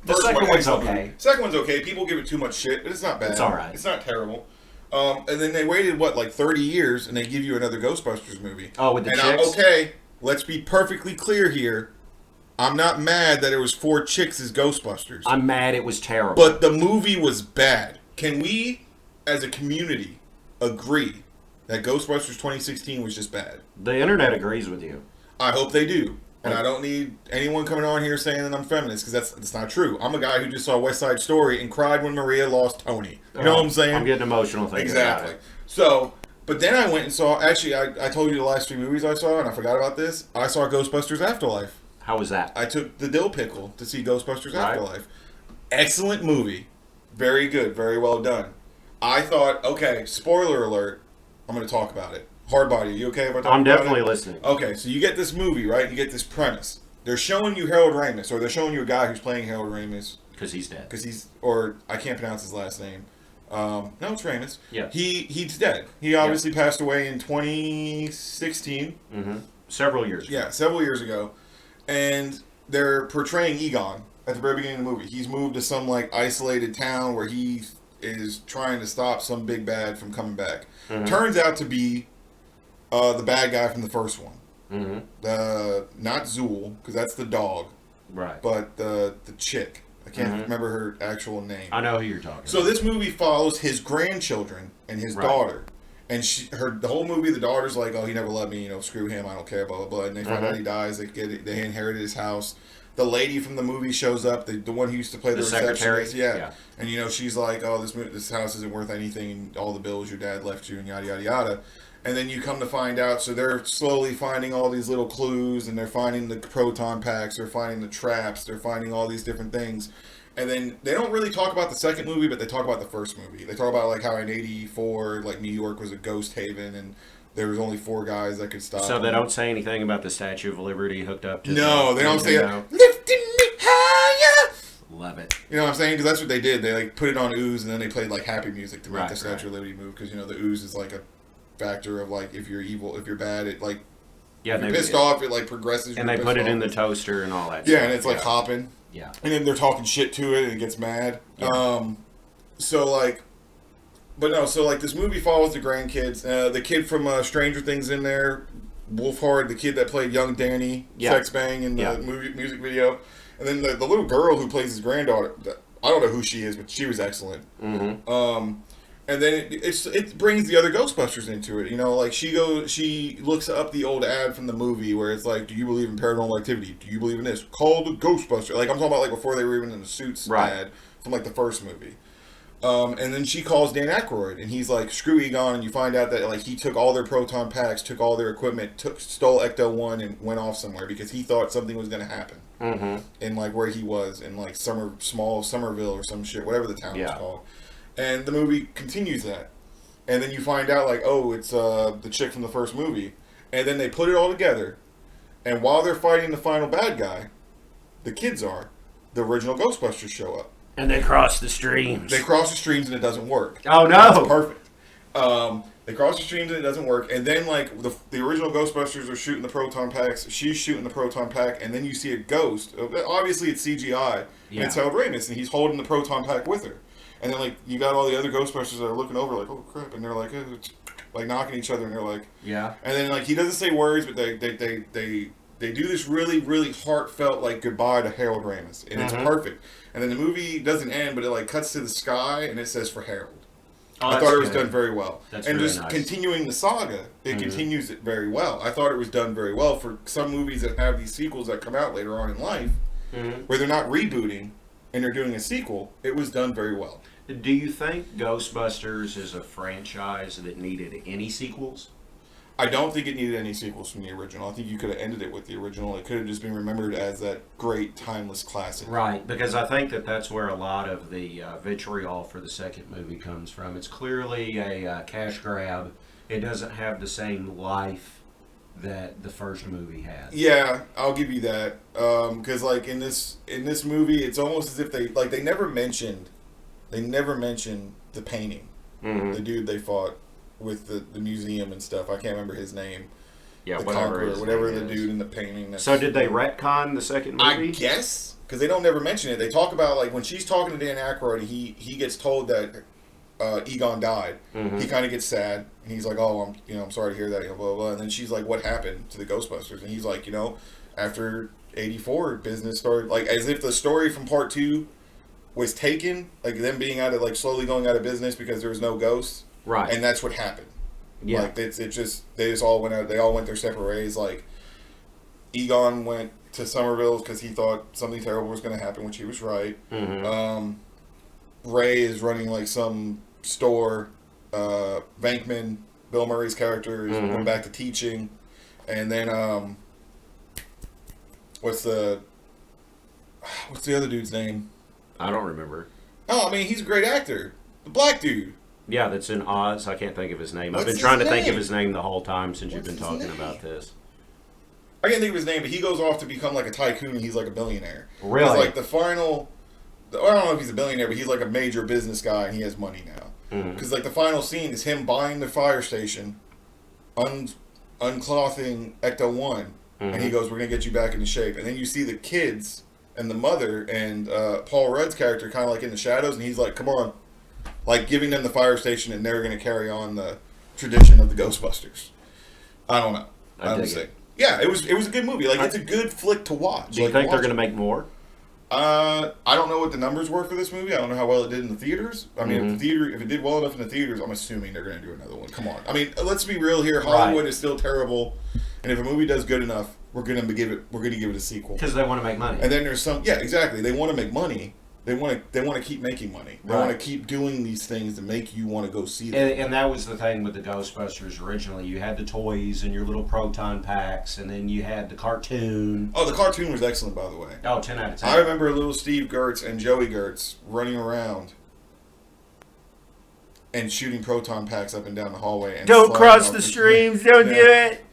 [SPEAKER 1] The
[SPEAKER 2] First
[SPEAKER 1] second
[SPEAKER 2] one,
[SPEAKER 1] one's
[SPEAKER 2] excellent
[SPEAKER 1] okay.
[SPEAKER 2] movie. Second one's okay. People give it too much shit, but it's not bad.
[SPEAKER 1] It's all right.
[SPEAKER 2] It's not terrible. And then they waited, like 30 years, and they give you another Ghostbusters movie.
[SPEAKER 1] Oh, with the chicks?
[SPEAKER 2] Okay, let's be perfectly clear here. I'm not mad that it was 4 chicks as Ghostbusters.
[SPEAKER 1] I'm mad it was terrible.
[SPEAKER 2] But the movie was bad. Can we, as a community, agree that Ghostbusters 2016 was just bad?
[SPEAKER 1] The internet agrees with you.
[SPEAKER 2] I hope they do. And I don't need anyone coming on here saying that I'm feminist, because that's not true. I'm a guy who just saw West Side Story and cried when Maria lost Tony. You know what I'm saying?
[SPEAKER 1] I'm getting emotional thinking
[SPEAKER 2] Exactly.
[SPEAKER 1] about it.
[SPEAKER 2] So, but then I went and saw, actually, I told you the last 3 movies I saw, and I forgot about this. I saw Ghostbusters Afterlife.
[SPEAKER 1] How was that?
[SPEAKER 2] I took the dill pickle to see Ghostbusters
[SPEAKER 1] Right.
[SPEAKER 2] Afterlife. Excellent movie. Very good. Very well done. I thought, okay, spoiler alert, I'm going to talk about it. Hardbody, you okay if I talk about it?
[SPEAKER 1] I'm definitely listening.
[SPEAKER 2] Okay, so you get this movie, right? You get this premise. They're showing you Harold Ramis, or they're showing you a guy who's playing Harold Ramis.
[SPEAKER 1] Because he's dead.
[SPEAKER 2] Because he's, or I can't pronounce his last name. No, it's Ramis.
[SPEAKER 1] Yeah.
[SPEAKER 2] He's dead. He obviously passed away in 2016.
[SPEAKER 1] Mm-hmm. Several years ago.
[SPEAKER 2] Yeah, several years ago. And they're portraying Egon at the very beginning of the movie. He's moved to some like isolated town where he is trying to stop some big bad from coming back.
[SPEAKER 1] Mm-hmm.
[SPEAKER 2] Turns out to be the bad guy from the first one.
[SPEAKER 1] Mm-hmm.
[SPEAKER 2] Not Zool, because that's the dog,
[SPEAKER 1] Right.
[SPEAKER 2] but the chick. I can't remember her actual name.
[SPEAKER 1] I know who you're talking
[SPEAKER 2] So
[SPEAKER 1] about.
[SPEAKER 2] this movie follows his grandchildren and his daughter. And the whole movie, the daughter's like, oh, he never loved me, screw him, I don't care, blah, blah, blah. And they find out he dies, they inherited his house. The lady from the movie shows up, the one who used to play the
[SPEAKER 1] secretary?
[SPEAKER 2] receptionist. Yeah. And, she's like, oh, this house isn't worth anything, all the bills your dad left you, and yada, yada, yada. And then you come to find out, so they're slowly finding all these little clues, and they're finding the proton packs, they're finding the traps, they're finding all these different things. And then they don't really talk about the second movie, but they talk about the first movie. They talk about like how in '84, like New York was a ghost haven, and there was only 4 guys that could stop.
[SPEAKER 1] So
[SPEAKER 2] them.
[SPEAKER 1] they don't say anything about the Statue of Liberty hooked up to
[SPEAKER 2] No,
[SPEAKER 1] the
[SPEAKER 2] they don't say
[SPEAKER 1] Nintendo?
[SPEAKER 2] lifting me higher.
[SPEAKER 1] Love it.
[SPEAKER 2] You know what I'm saying? Because that's what they did. They like put it on ooze, and then they played like happy music to make
[SPEAKER 1] Right,
[SPEAKER 2] the Statue
[SPEAKER 1] right.
[SPEAKER 2] of Liberty move. Because the ooze is like a factor of like if you're evil, if you're bad, it like if you're pissed off, it like progresses.
[SPEAKER 1] And they put it in the toaster and all that.
[SPEAKER 2] Yeah,
[SPEAKER 1] stuff.
[SPEAKER 2] and it's like hopping.
[SPEAKER 1] Yeah.
[SPEAKER 2] And then they're talking shit to it, and it gets mad.
[SPEAKER 1] Yeah.
[SPEAKER 2] So this movie follows the grandkids. The kid from Stranger Things in there, Wolfhard, the kid that played young Danny, Sex Bang in the music video. And then the little girl who plays his granddaughter, I don't know who she is, but she was excellent.
[SPEAKER 1] Mm-hmm.
[SPEAKER 2] And then it brings the other Ghostbusters into it. She looks up the old ad from the movie where it's like, do you believe in paranormal activity? Do you believe in this? Call the Ghostbuster. Like, I'm talking about like before they were even in the suits ad from like the first movie. And then she calls Dan Aykroyd, and he's like, screw Egon, and you find out that like he took all their proton packs, took all their equipment, stole Ecto-1 and went off somewhere because he thought something was going to happen.
[SPEAKER 1] Mm-hmm.
[SPEAKER 2] In like where he was, in like Somerville or some shit, whatever the town was called. And the movie continues that. And then you find out, like, oh, it's the chick from the first movie. And then they put it all together. And while they're fighting the final bad guy, the original Ghostbusters show up.
[SPEAKER 1] And they cross the streams.
[SPEAKER 2] They cross the streams and it doesn't work.
[SPEAKER 1] Oh, no.
[SPEAKER 2] That's perfect. They cross the streams and it doesn't work. And then, like, the original Ghostbusters are shooting the proton packs. She's shooting the proton pack. And then you see a ghost. Obviously, it's CGI. And it's Harold Ramis. And he's holding the proton pack with her. And then, like, you got all the other Ghostbusters that are looking over, like, oh, crap. And they're like, knocking each other. And they're like...
[SPEAKER 1] Yeah.
[SPEAKER 2] And then, like, he doesn't say words, but they do this really, really heartfelt, like, goodbye to Harold Ramis. And it's perfect. And then the movie doesn't end, but it, like, cuts to the sky, and it says, for Harold.
[SPEAKER 1] Oh,
[SPEAKER 2] I thought it was done very well.
[SPEAKER 1] That's
[SPEAKER 2] and
[SPEAKER 1] really
[SPEAKER 2] just
[SPEAKER 1] nice.
[SPEAKER 2] continuing the saga, it continues it very well. I thought it was done very well for some movies that have these sequels that come out later on in life, where they're not rebooting and they're doing a sequel. It was done very well.
[SPEAKER 1] Do you think Ghostbusters is a franchise that needed any sequels?
[SPEAKER 2] I don't think it needed any sequels from the original. I think you could have ended it with the original. It could have just been remembered as that great, timeless classic.
[SPEAKER 1] Right, because I think that's where a lot of the vitriol for the second movie comes from. It's clearly a cash grab. It doesn't have the same life that the first movie had.
[SPEAKER 2] Yeah, I'll give you that. Because like in this movie, it's almost as if they never mentioned the painting, the dude they fought with the museum and stuff. I can't remember his name.
[SPEAKER 1] Yeah,
[SPEAKER 2] the
[SPEAKER 1] whatever
[SPEAKER 2] Conqueror, whatever the dude in the painting.
[SPEAKER 1] So did they retcon the second movie?
[SPEAKER 2] I guess, because they don't never mention it. They talk about, like, when she's talking to Dan Aykroyd, he gets told that Egon died. He kind of gets sad, and he's like, "Oh, I'm sorry to hear that." Blah, blah, blah. And then she's like, "What happened to the Ghostbusters?" And he's like, after '84, business started, like, as if the story from Part 2 was taken, like them being slowly going out of business because there was no ghosts.
[SPEAKER 1] Right. And
[SPEAKER 2] that's what happened.
[SPEAKER 1] Yeah.
[SPEAKER 2] Like, they just all went out. They all went their separate ways. Like, Egon went to Somerville because he thought something terrible was going to happen, which he was right. Ray is running like some store. Venkman, Bill Murray's character, is going back to teaching. And then what's the other dude's name?
[SPEAKER 1] I don't remember.
[SPEAKER 2] Oh, I mean, he's a great actor. The black dude.
[SPEAKER 1] Yeah, that's in Oz. I can't think of his name. I've been trying to think of his name the whole time since you've been talking about this.
[SPEAKER 2] I can't think of his name, but he goes off to become like a tycoon and he's like a billionaire.
[SPEAKER 1] Really?
[SPEAKER 2] It's like the final... I don't know if he's a billionaire, but he's like a major business guy and he has money now. Because like the final scene is him buying the fire station, unclothing Ecto-1, and he goes, "We're going to get you back into shape." And then you see the kids and the mother and Paul Rudd's character kind of like in the shadows, and he's like, "Come on." Like giving them the fire station, and they're going to carry on the tradition of the Ghostbusters. I don't know. I don't say. Yeah, it was a good movie. Like, it's a good flick to watch.
[SPEAKER 1] Do you think they're going to make more?
[SPEAKER 2] I don't know what the numbers were for this movie. I don't know how well it did in the theaters. I mean, if it did well enough in the theaters, I'm assuming they're going to do another one. Come on. I mean, let's be real here. Hollywood is still terrible, and if a movie does good enough, we're going to give it a sequel
[SPEAKER 1] because they want to make money.
[SPEAKER 2] And then there's exactly. They want to make money. They want to keep making money. They want to keep doing these things to make you want to go see them.
[SPEAKER 1] And that was the thing with the Ghostbusters originally. You had the toys and your little proton packs, and then you had the cartoon.
[SPEAKER 2] Oh, the cartoon was excellent, by the way.
[SPEAKER 1] Oh, 10 out of 10.
[SPEAKER 2] I remember little Steve Gertz and Joey Gertz running around and shooting proton packs up and down the hallway. And
[SPEAKER 1] don't cross the streams. Don't do it.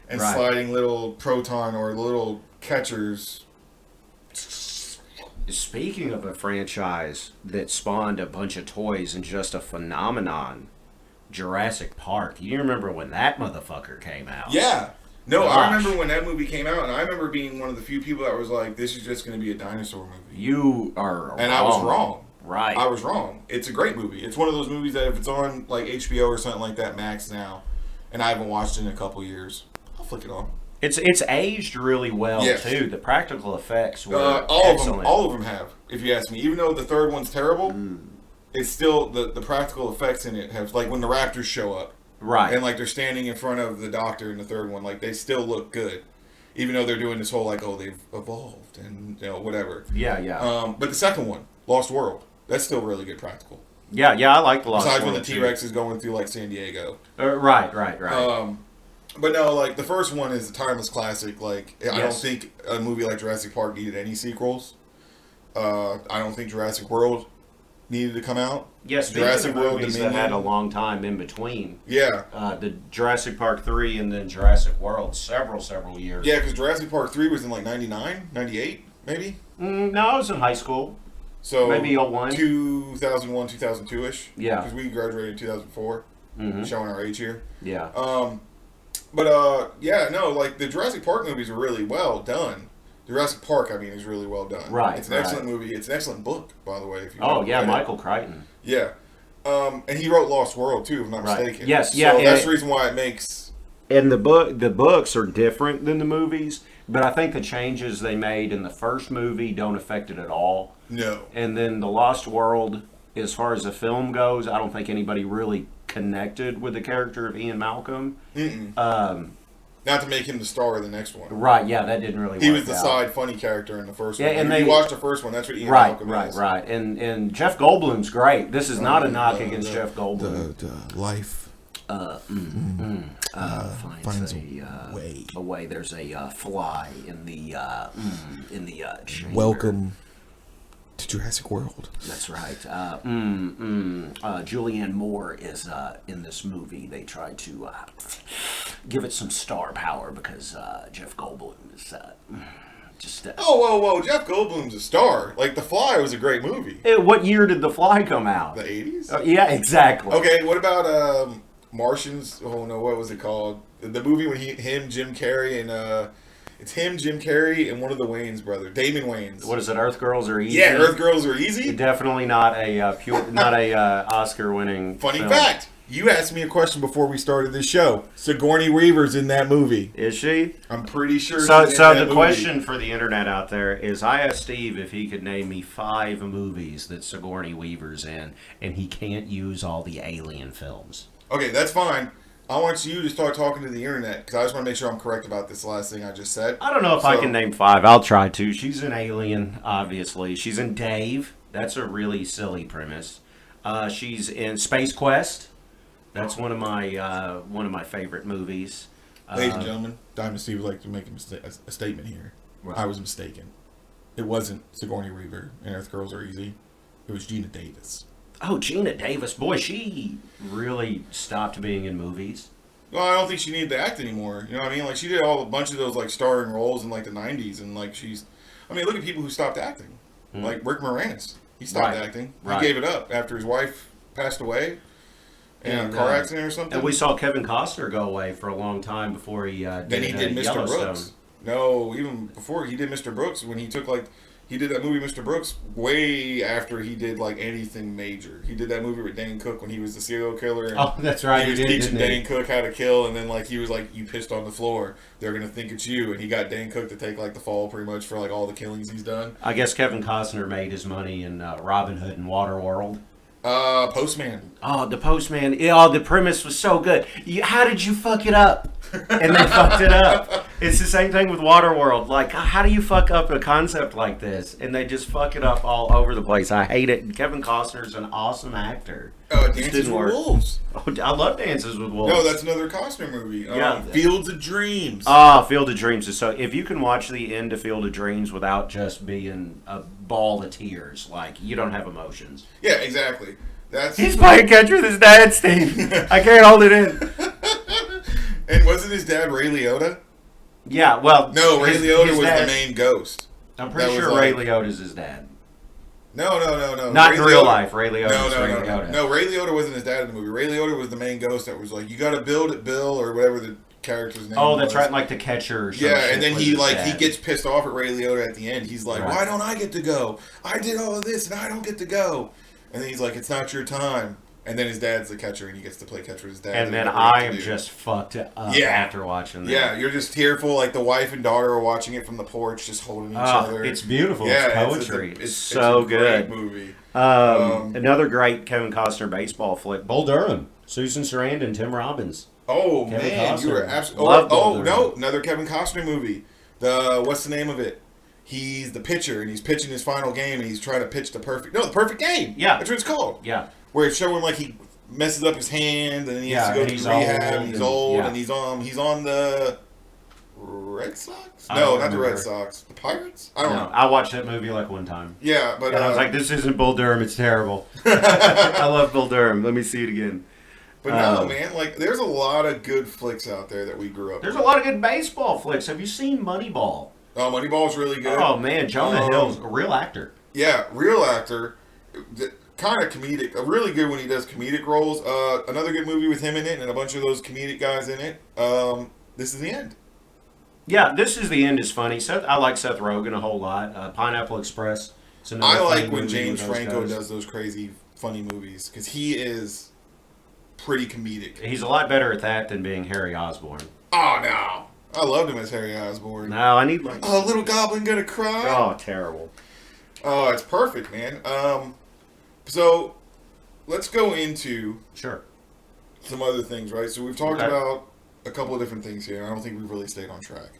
[SPEAKER 2] And sliding little proton or little catchers.
[SPEAKER 1] Speaking of a franchise that spawned a bunch of toys and just a phenomenon, Jurassic Park. You remember when that motherfucker came out?
[SPEAKER 2] Yeah. No, gosh. I remember when that movie came out, and I remember being one of the few people that was like, this is just going to be a dinosaur movie.
[SPEAKER 1] You are wrong.
[SPEAKER 2] And I was wrong.
[SPEAKER 1] Right.
[SPEAKER 2] I was wrong. It's a great movie. It's one of those movies that if it's on like HBO or something like that, Max now, and I haven't watched it in a couple years, I'll flick it on.
[SPEAKER 1] It's aged really well, too. The practical effects were excellent.
[SPEAKER 2] All of them have, if you ask me. Even though the third one's terrible, it's still, the practical effects in it have, like when the raptors show up.
[SPEAKER 1] Right.
[SPEAKER 2] And like they're standing in front of the doctor in the third one, like they still look good. Even though they're doing this whole like, oh, they've evolved and, whatever.
[SPEAKER 1] Yeah.
[SPEAKER 2] But the second one, Lost World, that's still really good practical.
[SPEAKER 1] Yeah, I like the Lost World.
[SPEAKER 2] Besides when the T-Rex is going through like San Diego.
[SPEAKER 1] Right.
[SPEAKER 2] But no, like, the first one is a timeless classic. Like, I don't think a movie like Jurassic Park needed any sequels. I don't think Jurassic World needed to come out.
[SPEAKER 1] Yes, Jurassic World movies that had a long time in between.
[SPEAKER 2] Yeah.
[SPEAKER 1] The Jurassic Park 3 and then Jurassic World, several years.
[SPEAKER 2] Yeah, because Jurassic Park 3 was in like 99, 98, maybe?
[SPEAKER 1] No, I was in high school.
[SPEAKER 2] So
[SPEAKER 1] maybe 01.
[SPEAKER 2] 2001, 2002-ish.
[SPEAKER 1] Yeah.
[SPEAKER 2] Because we graduated in 2004. Showing our age here.
[SPEAKER 1] Yeah.
[SPEAKER 2] But like the Jurassic Park movies are really well done. Jurassic Park, I mean, is really well done.
[SPEAKER 1] Right.
[SPEAKER 2] It's an excellent movie. It's an excellent book, by the way. If you
[SPEAKER 1] Michael Crichton.
[SPEAKER 2] Yeah. And he wrote Lost World too, if I'm not mistaken.
[SPEAKER 1] Yes,
[SPEAKER 2] so that's the reason why it makes.
[SPEAKER 1] And the books are different than the movies, but I think the changes they made in the first movie don't affect it at all.
[SPEAKER 2] No.
[SPEAKER 1] And then the Lost World, as far as the film goes, I don't think anybody really connected with the character of Ian Malcolm.
[SPEAKER 2] Not to make him the star of the next one.
[SPEAKER 1] Right, yeah, that didn't really work out.
[SPEAKER 2] He was the side funny character in the first one.
[SPEAKER 1] And
[SPEAKER 2] if you watched the first one, that's what Ian Malcolm is.
[SPEAKER 1] Right. And Jeff Goldblum's great. This is not a knock against Jeff Goldblum.
[SPEAKER 2] The life
[SPEAKER 1] finds a way. There's a fly in the chamber.
[SPEAKER 2] Welcome to Jurassic World.
[SPEAKER 1] That's right. Julianne Moore is in this movie. They tried to give it some star power because Jeff Goldblum is just.
[SPEAKER 2] Whoa! Jeff Goldblum's a star. Like The Fly was a great movie.
[SPEAKER 1] What year did The Fly come out?
[SPEAKER 2] The 80s.
[SPEAKER 1] Yeah, exactly.
[SPEAKER 2] Okay, what about Martians? Oh no, what was it called? The movie when Jim Carrey, and it's him, Jim Carrey, and one of the Wayans brothers, Damon Wayans.
[SPEAKER 1] What is it? Earth Girls Are Easy.
[SPEAKER 2] Yeah, Earth Girls Are Easy.
[SPEAKER 1] Definitely not a Oscar-winning.
[SPEAKER 2] Funny
[SPEAKER 1] film.
[SPEAKER 2] fact: you asked me a question before we started this show. Sigourney Weaver's in that movie.
[SPEAKER 1] Is she?
[SPEAKER 2] I'm pretty sure.
[SPEAKER 1] So
[SPEAKER 2] she's in that
[SPEAKER 1] the
[SPEAKER 2] movie.
[SPEAKER 1] question for the internet out there is: I asked Steve if he could name me 5 movies that Sigourney Weaver's in, and he can't use all the Alien films.
[SPEAKER 2] Okay, that's fine. I want you to start talking to the internet because I just want to make sure I'm correct about this last thing I just said.
[SPEAKER 1] I don't know if I can name 5. I'll try to. She's in Alien, obviously. She's in Dave. That's a really silly premise. She's in Space Quest. That's one of my favorite movies.
[SPEAKER 2] Ladies and gentlemen, Diamond Steve would like to make a statement here. Right. I was mistaken. It wasn't Sigourney Weaver and Earth Girls Are Easy. It was Gina Davis.
[SPEAKER 1] Oh, Gina Davis. Boy, she really stopped being in movies.
[SPEAKER 2] Well, I don't think she needed to act anymore. You know what I mean? Like, she did a bunch of those, like, starring roles in, like, the 90s. And, like, look at people who stopped acting. Like Rick Moranis. He stopped acting. He gave it up after his wife passed away in a car accident or something.
[SPEAKER 1] And we saw Kevin Costner go away for a long time before he did
[SPEAKER 2] Mr. Brooks. No, even before he did Mr. Brooks, when he took, like, he did that movie, Mr. Brooks, way after he did, like, anything major. He did that movie with Dane Cook when he was the serial killer. And
[SPEAKER 1] that's right.
[SPEAKER 2] He was teaching Dane Cook how to kill, and then, like, he was like, you pissed on the floor. They're going to think it's you. And he got Dane Cook to take, like, the fall pretty much for, like, all the killings he's done.
[SPEAKER 1] I guess Kevin Costner made his money in Robin Hood and Waterworld.
[SPEAKER 2] Postman.
[SPEAKER 1] Oh, the Postman. The premise was so good. How did you fuck it up? And they fucked it up. It's the same thing with Waterworld. Like, how do you fuck up a concept like this? And they just fuck it up all over the place. I hate it. Kevin Costner's an awesome actor.
[SPEAKER 2] Dances with Wolves.
[SPEAKER 1] Oh, I love Dances with Wolves.
[SPEAKER 2] No, that's another Costner movie. Fields of Dreams.
[SPEAKER 1] Field of Dreams is so. If you can watch the end of Field of Dreams without just being a ball of tears, like, you don't have emotions.
[SPEAKER 2] Yeah, exactly.
[SPEAKER 1] He's playing catch with his dad, Steve. I can't hold it in.
[SPEAKER 2] And wasn't his dad Ray Liotta?
[SPEAKER 1] Yeah, well...
[SPEAKER 2] No, Ray Liotta was the main ghost.
[SPEAKER 1] I'm pretty sure Ray Liotta's his dad.
[SPEAKER 2] No.
[SPEAKER 1] Not Ray in real life. Ray Liotta's Ray Liotta.
[SPEAKER 2] No, Ray Liotta wasn't his dad in the movie. Ray Liotta was the main ghost that was like, you gotta build it, Bill, or whatever the character's name was.
[SPEAKER 1] Oh, that's right, like the catcher or something.
[SPEAKER 2] Yeah, and then he gets pissed off at Ray Liotta at the end. He's like, why don't I get to go? I did all of this, and I don't get to go. And then he's like, it's not your time. And then his dad's the catcher, and he gets to play catcher with his dad.
[SPEAKER 1] And then I am just fucked up after watching that.
[SPEAKER 2] Yeah, you're just tearful. Like, the wife and daughter are watching it from the porch, just holding each other.
[SPEAKER 1] It's beautiful.
[SPEAKER 2] Yeah,
[SPEAKER 1] it's poetry.
[SPEAKER 2] It's
[SPEAKER 1] so good.
[SPEAKER 2] Great movie.
[SPEAKER 1] Another great Kevin Costner baseball flick. Bull Durham. Susan Sarandon, Tim Robbins.
[SPEAKER 2] Oh,
[SPEAKER 1] Kevin
[SPEAKER 2] man.
[SPEAKER 1] Costner.
[SPEAKER 2] You were absolutely... no. Another Kevin Costner movie. What's the name of it? He's the pitcher, and he's pitching his final game, and he's trying to pitch the perfect game.
[SPEAKER 1] Yeah.
[SPEAKER 2] That's what it's called.
[SPEAKER 1] Yeah.
[SPEAKER 2] Where it's showing, like, he messes up his hand, and then he has to go to rehab, and he's old, and he's on the Red Sox? No, not the Red Sox. The Pirates? I don't know.
[SPEAKER 1] I watched that movie like one time.
[SPEAKER 2] Yeah, but...
[SPEAKER 1] And I was like, this isn't Bull Durham, it's terrible. I love Bull Durham. Let me see it again.
[SPEAKER 2] But no, man, like, there's a lot of good flicks out there that we grew up with.
[SPEAKER 1] There's a lot of good baseball flicks. Have you seen Moneyball?
[SPEAKER 2] Oh, Moneyball's really good.
[SPEAKER 1] Oh, man, Jonah Hill's a real actor.
[SPEAKER 2] Yeah, real actor. Kind of comedic. Really good when he does comedic roles. Another good movie with him in it and a bunch of those comedic guys in it. This Is the End.
[SPEAKER 1] Yeah, This Is the End is funny. I like Seth Rogen a whole lot. Pineapple Express.
[SPEAKER 2] I like when James Franco does those crazy, funny movies because he is pretty comedic.
[SPEAKER 1] He's a lot better at that than being Harry Osborn.
[SPEAKER 2] Oh, no. I loved him as Harry Osborn.
[SPEAKER 1] No, I need like...
[SPEAKER 2] Oh, little goblin gonna cry?
[SPEAKER 1] Oh, terrible.
[SPEAKER 2] Oh, it's perfect, man. So, let's go into...
[SPEAKER 1] Sure.
[SPEAKER 2] Some other things, right? So, we've talked about a couple of different things here. I don't think we've really stayed on track.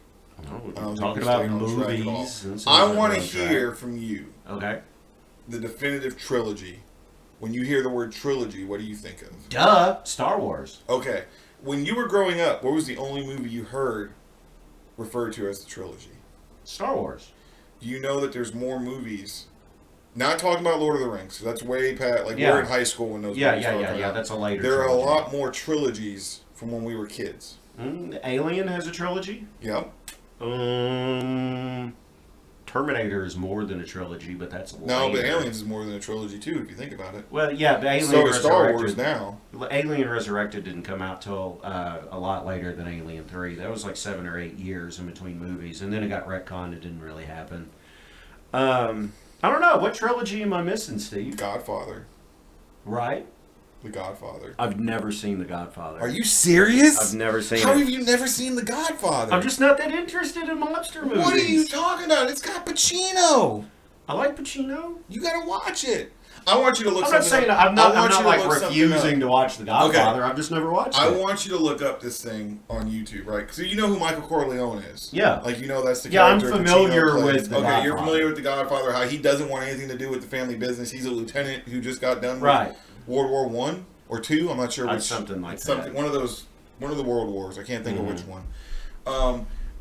[SPEAKER 1] No, talking about movies.
[SPEAKER 2] I want to hear from you.
[SPEAKER 1] Okay.
[SPEAKER 2] The definitive trilogy when you hear the word trilogy, what do you think of?
[SPEAKER 1] Duh, Star Wars.
[SPEAKER 2] Okay. When you were growing up, what was the only movie you heard referred to as the trilogy?
[SPEAKER 1] Star Wars.
[SPEAKER 2] Do you know that there's more movies? Not talking about Lord of the Rings. That's way past. Like,
[SPEAKER 1] Yeah.
[SPEAKER 2] we're in high school when those
[SPEAKER 1] Yeah,
[SPEAKER 2] movies
[SPEAKER 1] yeah,
[SPEAKER 2] started
[SPEAKER 1] yeah,
[SPEAKER 2] coming
[SPEAKER 1] yeah.
[SPEAKER 2] out.
[SPEAKER 1] That's a later
[SPEAKER 2] There are a
[SPEAKER 1] trilogy.
[SPEAKER 2] lot more trilogies from when we were kids.
[SPEAKER 1] Alien has a trilogy?
[SPEAKER 2] Yep.
[SPEAKER 1] Terminator is more than a trilogy, but that's later.
[SPEAKER 2] No, but Aliens is more than a trilogy, too, if you think about it.
[SPEAKER 1] Well, yeah, but Alien
[SPEAKER 2] So is Star
[SPEAKER 1] Resurrected.
[SPEAKER 2] Wars now.
[SPEAKER 1] Alien Resurrected didn't come out till a lot later than Alien 3. That was like 7 or 8 years in between movies, and then it got retconned. It didn't really happen. I don't know. What trilogy am I missing, Steve?
[SPEAKER 2] Godfather.
[SPEAKER 1] Right?
[SPEAKER 2] The Godfather.
[SPEAKER 1] I've never seen The Godfather.
[SPEAKER 2] Are you serious?
[SPEAKER 1] I've never seen
[SPEAKER 2] How
[SPEAKER 1] it.
[SPEAKER 2] have you never seen The Godfather?
[SPEAKER 1] I'm just not that interested in mobster movies.
[SPEAKER 2] What are you talking about? It's got Pacino.
[SPEAKER 1] I like Pacino.
[SPEAKER 2] You gotta watch it. I want you to look
[SPEAKER 1] I'm not
[SPEAKER 2] something
[SPEAKER 1] saying
[SPEAKER 2] up.
[SPEAKER 1] I'm not
[SPEAKER 2] I want you to
[SPEAKER 1] like
[SPEAKER 2] look something
[SPEAKER 1] refusing
[SPEAKER 2] up.
[SPEAKER 1] to watch The Godfather. I've just never watched
[SPEAKER 2] I
[SPEAKER 1] it.
[SPEAKER 2] want you to look up this thing on YouTube, right? So you know who Michael Corleone is.
[SPEAKER 1] Yeah.
[SPEAKER 2] Like, you know that's the
[SPEAKER 1] Yeah, I'm
[SPEAKER 2] character
[SPEAKER 1] familiar
[SPEAKER 2] Pacino plays.
[SPEAKER 1] with The
[SPEAKER 2] Okay, you're
[SPEAKER 1] Godfather.
[SPEAKER 2] familiar with The Godfather, how he doesn't want anything to do with the family business. He's a lieutenant who just got done with
[SPEAKER 1] Right.
[SPEAKER 2] World War One or Two. I'm not sure which.
[SPEAKER 1] Something like
[SPEAKER 2] it's
[SPEAKER 1] that.
[SPEAKER 2] something, one of the World Wars. I can't think of which one.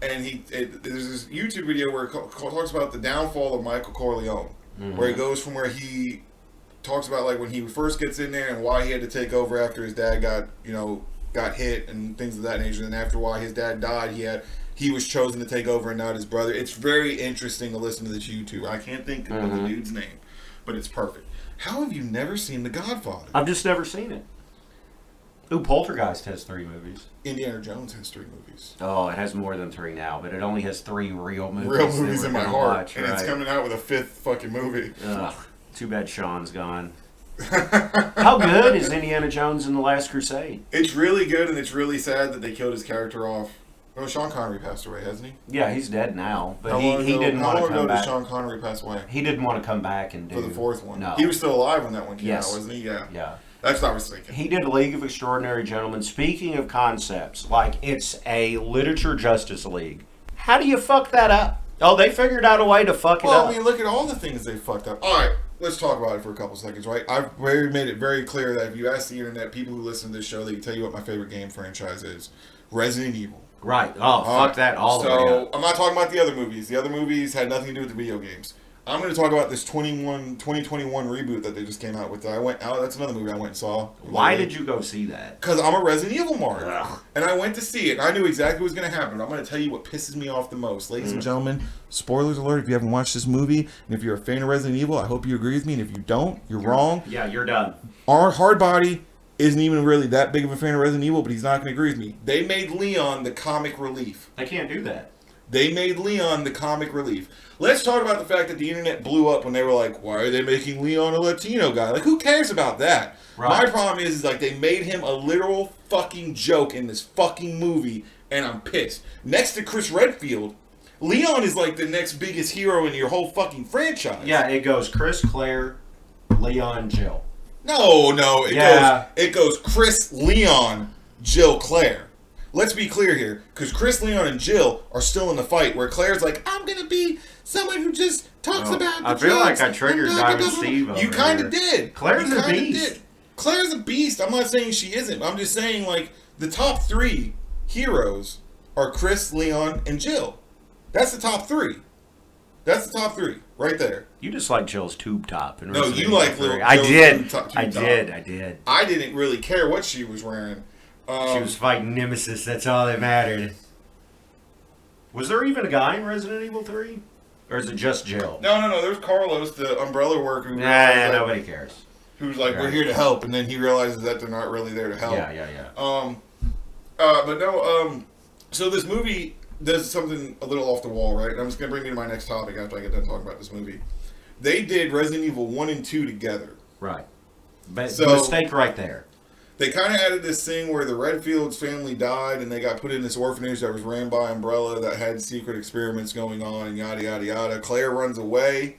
[SPEAKER 2] And there's this YouTube video where it talks about the downfall of Michael Corleone, where he goes from where he talks about like when he first gets in there and why he had to take over after his dad got hit and things of that nature. And after why his dad died, he was chosen to take over and not his brother. It's very interesting to listen to this YouTube. I can't think of the dude's name, but it's perfect. How have you never seen The Godfather?
[SPEAKER 1] I've just never seen it. Ooh, Poltergeist has 3 movies.
[SPEAKER 2] Indiana Jones has 3 movies.
[SPEAKER 1] Oh, it has more than 3 now, but it only has 3 real movies.
[SPEAKER 2] Real
[SPEAKER 1] that
[SPEAKER 2] movies
[SPEAKER 1] we're
[SPEAKER 2] in my
[SPEAKER 1] gonna
[SPEAKER 2] heart,
[SPEAKER 1] watch,
[SPEAKER 2] and it's
[SPEAKER 1] right?
[SPEAKER 2] coming out with a 5th fucking movie.
[SPEAKER 1] Ugh, too bad Sean's gone. How good is Indiana Jones and the Last Crusade?
[SPEAKER 2] It's really good, and it's really sad that they killed his character off. Well, Sean Connery passed away, hasn't he?
[SPEAKER 1] Yeah, he's dead now, but
[SPEAKER 2] How
[SPEAKER 1] he
[SPEAKER 2] long
[SPEAKER 1] didn't
[SPEAKER 2] ago-
[SPEAKER 1] want to
[SPEAKER 2] How long
[SPEAKER 1] come
[SPEAKER 2] ago did
[SPEAKER 1] back.
[SPEAKER 2] Sean Connery pass away?
[SPEAKER 1] He didn't want to come back and do
[SPEAKER 2] For the 4th one.
[SPEAKER 1] No,
[SPEAKER 2] He was still alive when that one came
[SPEAKER 1] Yes.
[SPEAKER 2] out, wasn't he? Yeah.
[SPEAKER 1] yeah.
[SPEAKER 2] That's what I was thinking.
[SPEAKER 1] He did League of Extraordinary Gentlemen. Speaking of concepts, like it's a literature Justice League. How do you fuck that up? Oh, they figured out a way to fuck it
[SPEAKER 2] Well,
[SPEAKER 1] up.
[SPEAKER 2] I mean, look at all the things they fucked up. All right, let's talk about it for a couple seconds, right? I've made it very clear that if you ask the internet, people who listen to this show, they can tell you what my favorite game franchise is. Resident Evil.
[SPEAKER 1] Right. Oh, fuck that all the way up.
[SPEAKER 2] So, I'm not talking about the other movies. The other movies had nothing to do with the video games. I'm going to talk about this 2021 reboot that they just came out with. That's another movie I went and saw.
[SPEAKER 1] Why did you go see that?
[SPEAKER 2] Because I'm a Resident Evil mark.
[SPEAKER 1] Ugh.
[SPEAKER 2] And I went to see it. I knew exactly what was going to happen. I'm going to tell you what pisses me off the most. Ladies and gentlemen, spoilers alert if you haven't watched this movie. And if you're a fan of Resident Evil, I hope you agree with me. And if you don't, you're wrong.
[SPEAKER 1] Yeah, you're done.
[SPEAKER 2] Our Hardbody isn't even really that big of a fan of Resident Evil, but he's not going to agree with me. They made Leon the comic relief.
[SPEAKER 1] They can't do that.
[SPEAKER 2] They made Leon the comic relief. Let's talk about the fact that the internet blew up when they were like, why are they making Leon a Latino guy? Like, who cares about that?
[SPEAKER 1] Right.
[SPEAKER 2] My problem is like they made him a literal fucking joke in this fucking movie, and I'm pissed. Next to Chris Redfield, Leon is like the next biggest hero in your whole fucking franchise.
[SPEAKER 1] Yeah, it goes Chris, Claire, Leon, Jill.
[SPEAKER 2] No,
[SPEAKER 1] Yeah.
[SPEAKER 2] it goes Chris, Leon, Jill, Claire. Let's be clear here, because Chris, Leon, and Jill are still in the fight, where Claire's like, I'm gonna be someone who just talks
[SPEAKER 1] Oh,
[SPEAKER 2] about the
[SPEAKER 1] I feel like
[SPEAKER 2] drugs
[SPEAKER 1] I triggered
[SPEAKER 2] and blah, blah,
[SPEAKER 1] Diamond
[SPEAKER 2] blah, blah."
[SPEAKER 1] Steve over
[SPEAKER 2] You kind of
[SPEAKER 1] here.
[SPEAKER 2] did.
[SPEAKER 1] Claire's
[SPEAKER 2] You
[SPEAKER 1] a
[SPEAKER 2] kinda
[SPEAKER 1] beast.
[SPEAKER 2] did. Claire's a beast. I'm not saying she isn't. I'm just saying, like, the top 3 heroes are Chris, Leon, and Jill. That's the top 3. That's the top 3, right there.
[SPEAKER 1] You just like Jill's tube top. In
[SPEAKER 2] No,
[SPEAKER 1] Resident
[SPEAKER 2] you
[SPEAKER 1] Evil
[SPEAKER 2] like
[SPEAKER 1] 3.
[SPEAKER 2] little
[SPEAKER 1] I
[SPEAKER 2] Jill's
[SPEAKER 1] did.
[SPEAKER 2] tube top.
[SPEAKER 1] I did.
[SPEAKER 2] I didn't really care what she was wearing.
[SPEAKER 1] She was fighting Nemesis. That's all that mattered. Was there even a guy in Resident Evil 3? Or is it just Jill?
[SPEAKER 2] No. There's Carlos, the umbrella worker, who
[SPEAKER 1] Nah, nobody cares.
[SPEAKER 2] who's like, we're
[SPEAKER 1] Right.
[SPEAKER 2] here to help, and then he realizes that they're not really there to help.
[SPEAKER 1] Yeah.
[SPEAKER 2] But no, so this movie does something a little off the wall, right? And I'm just going to bring you to my next topic after I get done talking about this movie. They did Resident Evil 1 and 2 together.
[SPEAKER 1] Right. But
[SPEAKER 2] So-
[SPEAKER 1] mistake right there.
[SPEAKER 2] They kind of added this thing where the Redfields family died, and they got put in this orphanage that was ran by Umbrella that had secret experiments going on, and yada, yada, yada. Claire runs away.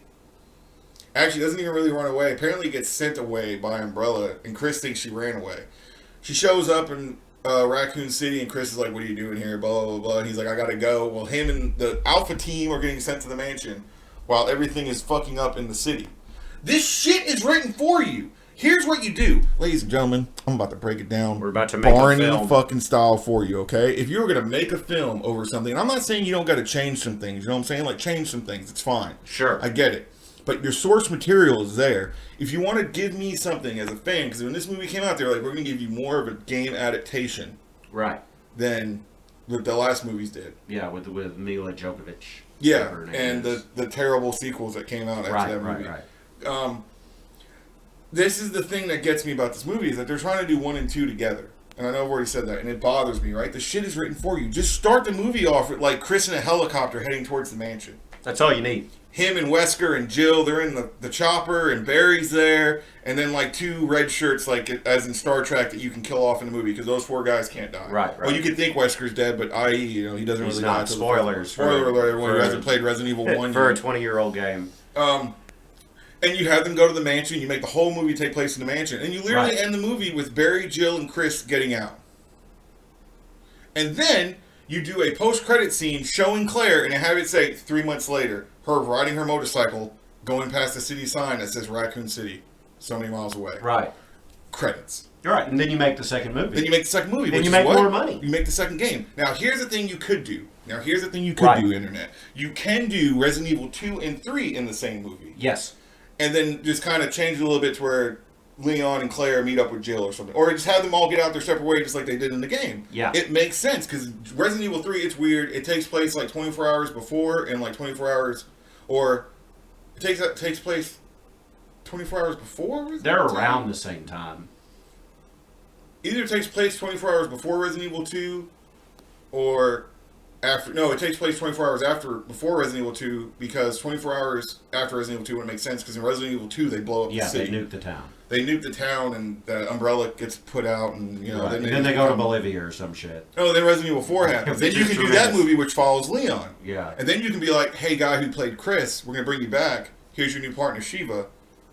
[SPEAKER 2] Actually, doesn't even really run away. Apparently gets sent away by Umbrella, and Chris thinks she ran away. She shows up in Raccoon City, and Chris is like, what are you doing here? Blah, blah, blah. And he's like, I gotta go. Well, him and the Alpha team are getting sent to the mansion while everything is fucking up in the city. This shit is written for you. Here's what you do, ladies and gentlemen. I'm about to break it down.
[SPEAKER 1] We're about to make a
[SPEAKER 2] Barney
[SPEAKER 1] film.
[SPEAKER 2] fucking style for you, okay? If you were gonna make a film over something, and I'm not saying you don't got to change some things. You know what I'm saying? Like change some things. It's fine.
[SPEAKER 1] Sure.
[SPEAKER 2] I get it. But your source material is there. If you want to give me something as a fan, because when this movie came out, they were like, we're gonna give you more of a game adaptation,
[SPEAKER 1] Right.
[SPEAKER 2] than what the last movies did.
[SPEAKER 1] Yeah, with Mila Jovovich.
[SPEAKER 2] Yeah,
[SPEAKER 1] whatever her name
[SPEAKER 2] and
[SPEAKER 1] is.
[SPEAKER 2] the terrible sequels that came out after that movie.
[SPEAKER 1] Right.
[SPEAKER 2] This is the thing that gets me about this movie is that they're trying to do 1 and 2 together. And I know I've already said that, and it bothers me, right? The shit is written for you. Just start the movie off with, like, Chris in a helicopter heading towards the mansion.
[SPEAKER 1] That's all you need.
[SPEAKER 2] Him and Wesker and Jill, they're in the chopper, and Barry's there, and then, like, 2 red shirts, like, as in Star Trek, that you can kill off in the movie, because those 4 guys can't die.
[SPEAKER 1] Right.
[SPEAKER 2] Well, you could think Wesker's dead, but i.e., you know, he doesn't
[SPEAKER 1] He's
[SPEAKER 2] really
[SPEAKER 1] not.
[SPEAKER 2] die.
[SPEAKER 1] Spoilers.
[SPEAKER 2] Spoiler alert, everyone who hasn't played Resident Evil 1
[SPEAKER 1] For
[SPEAKER 2] yet.
[SPEAKER 1] a 20-year-old game.
[SPEAKER 2] And you have them go to the mansion, you make the whole movie take place in the mansion, and you literally end the movie with Barry, Jill, and Chris getting out. And then you do a post-credit scene showing Claire and have it say 3 months later, her riding her motorcycle, going past the city sign that says Raccoon City, so many miles away.
[SPEAKER 1] Right.
[SPEAKER 2] Credits.
[SPEAKER 1] You're right. And then you make the second movie.
[SPEAKER 2] Then you make the second movie.
[SPEAKER 1] Then
[SPEAKER 2] which
[SPEAKER 1] you
[SPEAKER 2] is
[SPEAKER 1] make
[SPEAKER 2] what?
[SPEAKER 1] more money.
[SPEAKER 2] You make the second game. Now, here's the thing you could do.
[SPEAKER 1] Right.
[SPEAKER 2] Internet. You can do Resident Evil 2 and 3 in the same movie.
[SPEAKER 1] Yes.
[SPEAKER 2] And then just kind of change it a little bit to where Leon and Claire meet up with Jill or something. Or just have them all get out their separate ways just like they did in the game.
[SPEAKER 1] Yeah.
[SPEAKER 2] It makes sense because Resident Evil 3, it's weird. It takes place like 24 hours before and like 24 hours... Or it takes place 24 hours before Resident
[SPEAKER 1] They're
[SPEAKER 2] Evil 2?
[SPEAKER 1] around the same time.
[SPEAKER 2] Either it takes place 24 hours before Resident Evil 2 or... After, no, it takes place 24 hours before Resident Evil 2 because 24 hours after Resident Evil 2 wouldn't make sense because in Resident Evil 2 they blow up the city.
[SPEAKER 1] Yeah, they nuke the town.
[SPEAKER 2] They nuke the town and the umbrella gets put out and, you know...
[SPEAKER 1] Right. Then they go to Bolivia or some shit.
[SPEAKER 2] Oh, then Resident Evil 4 happens. Then you can do that movie which follows Leon.
[SPEAKER 1] Yeah.
[SPEAKER 2] And then you can be like, hey, guy who played Chris, we're going to bring you back. Here's your new partner, Shiva.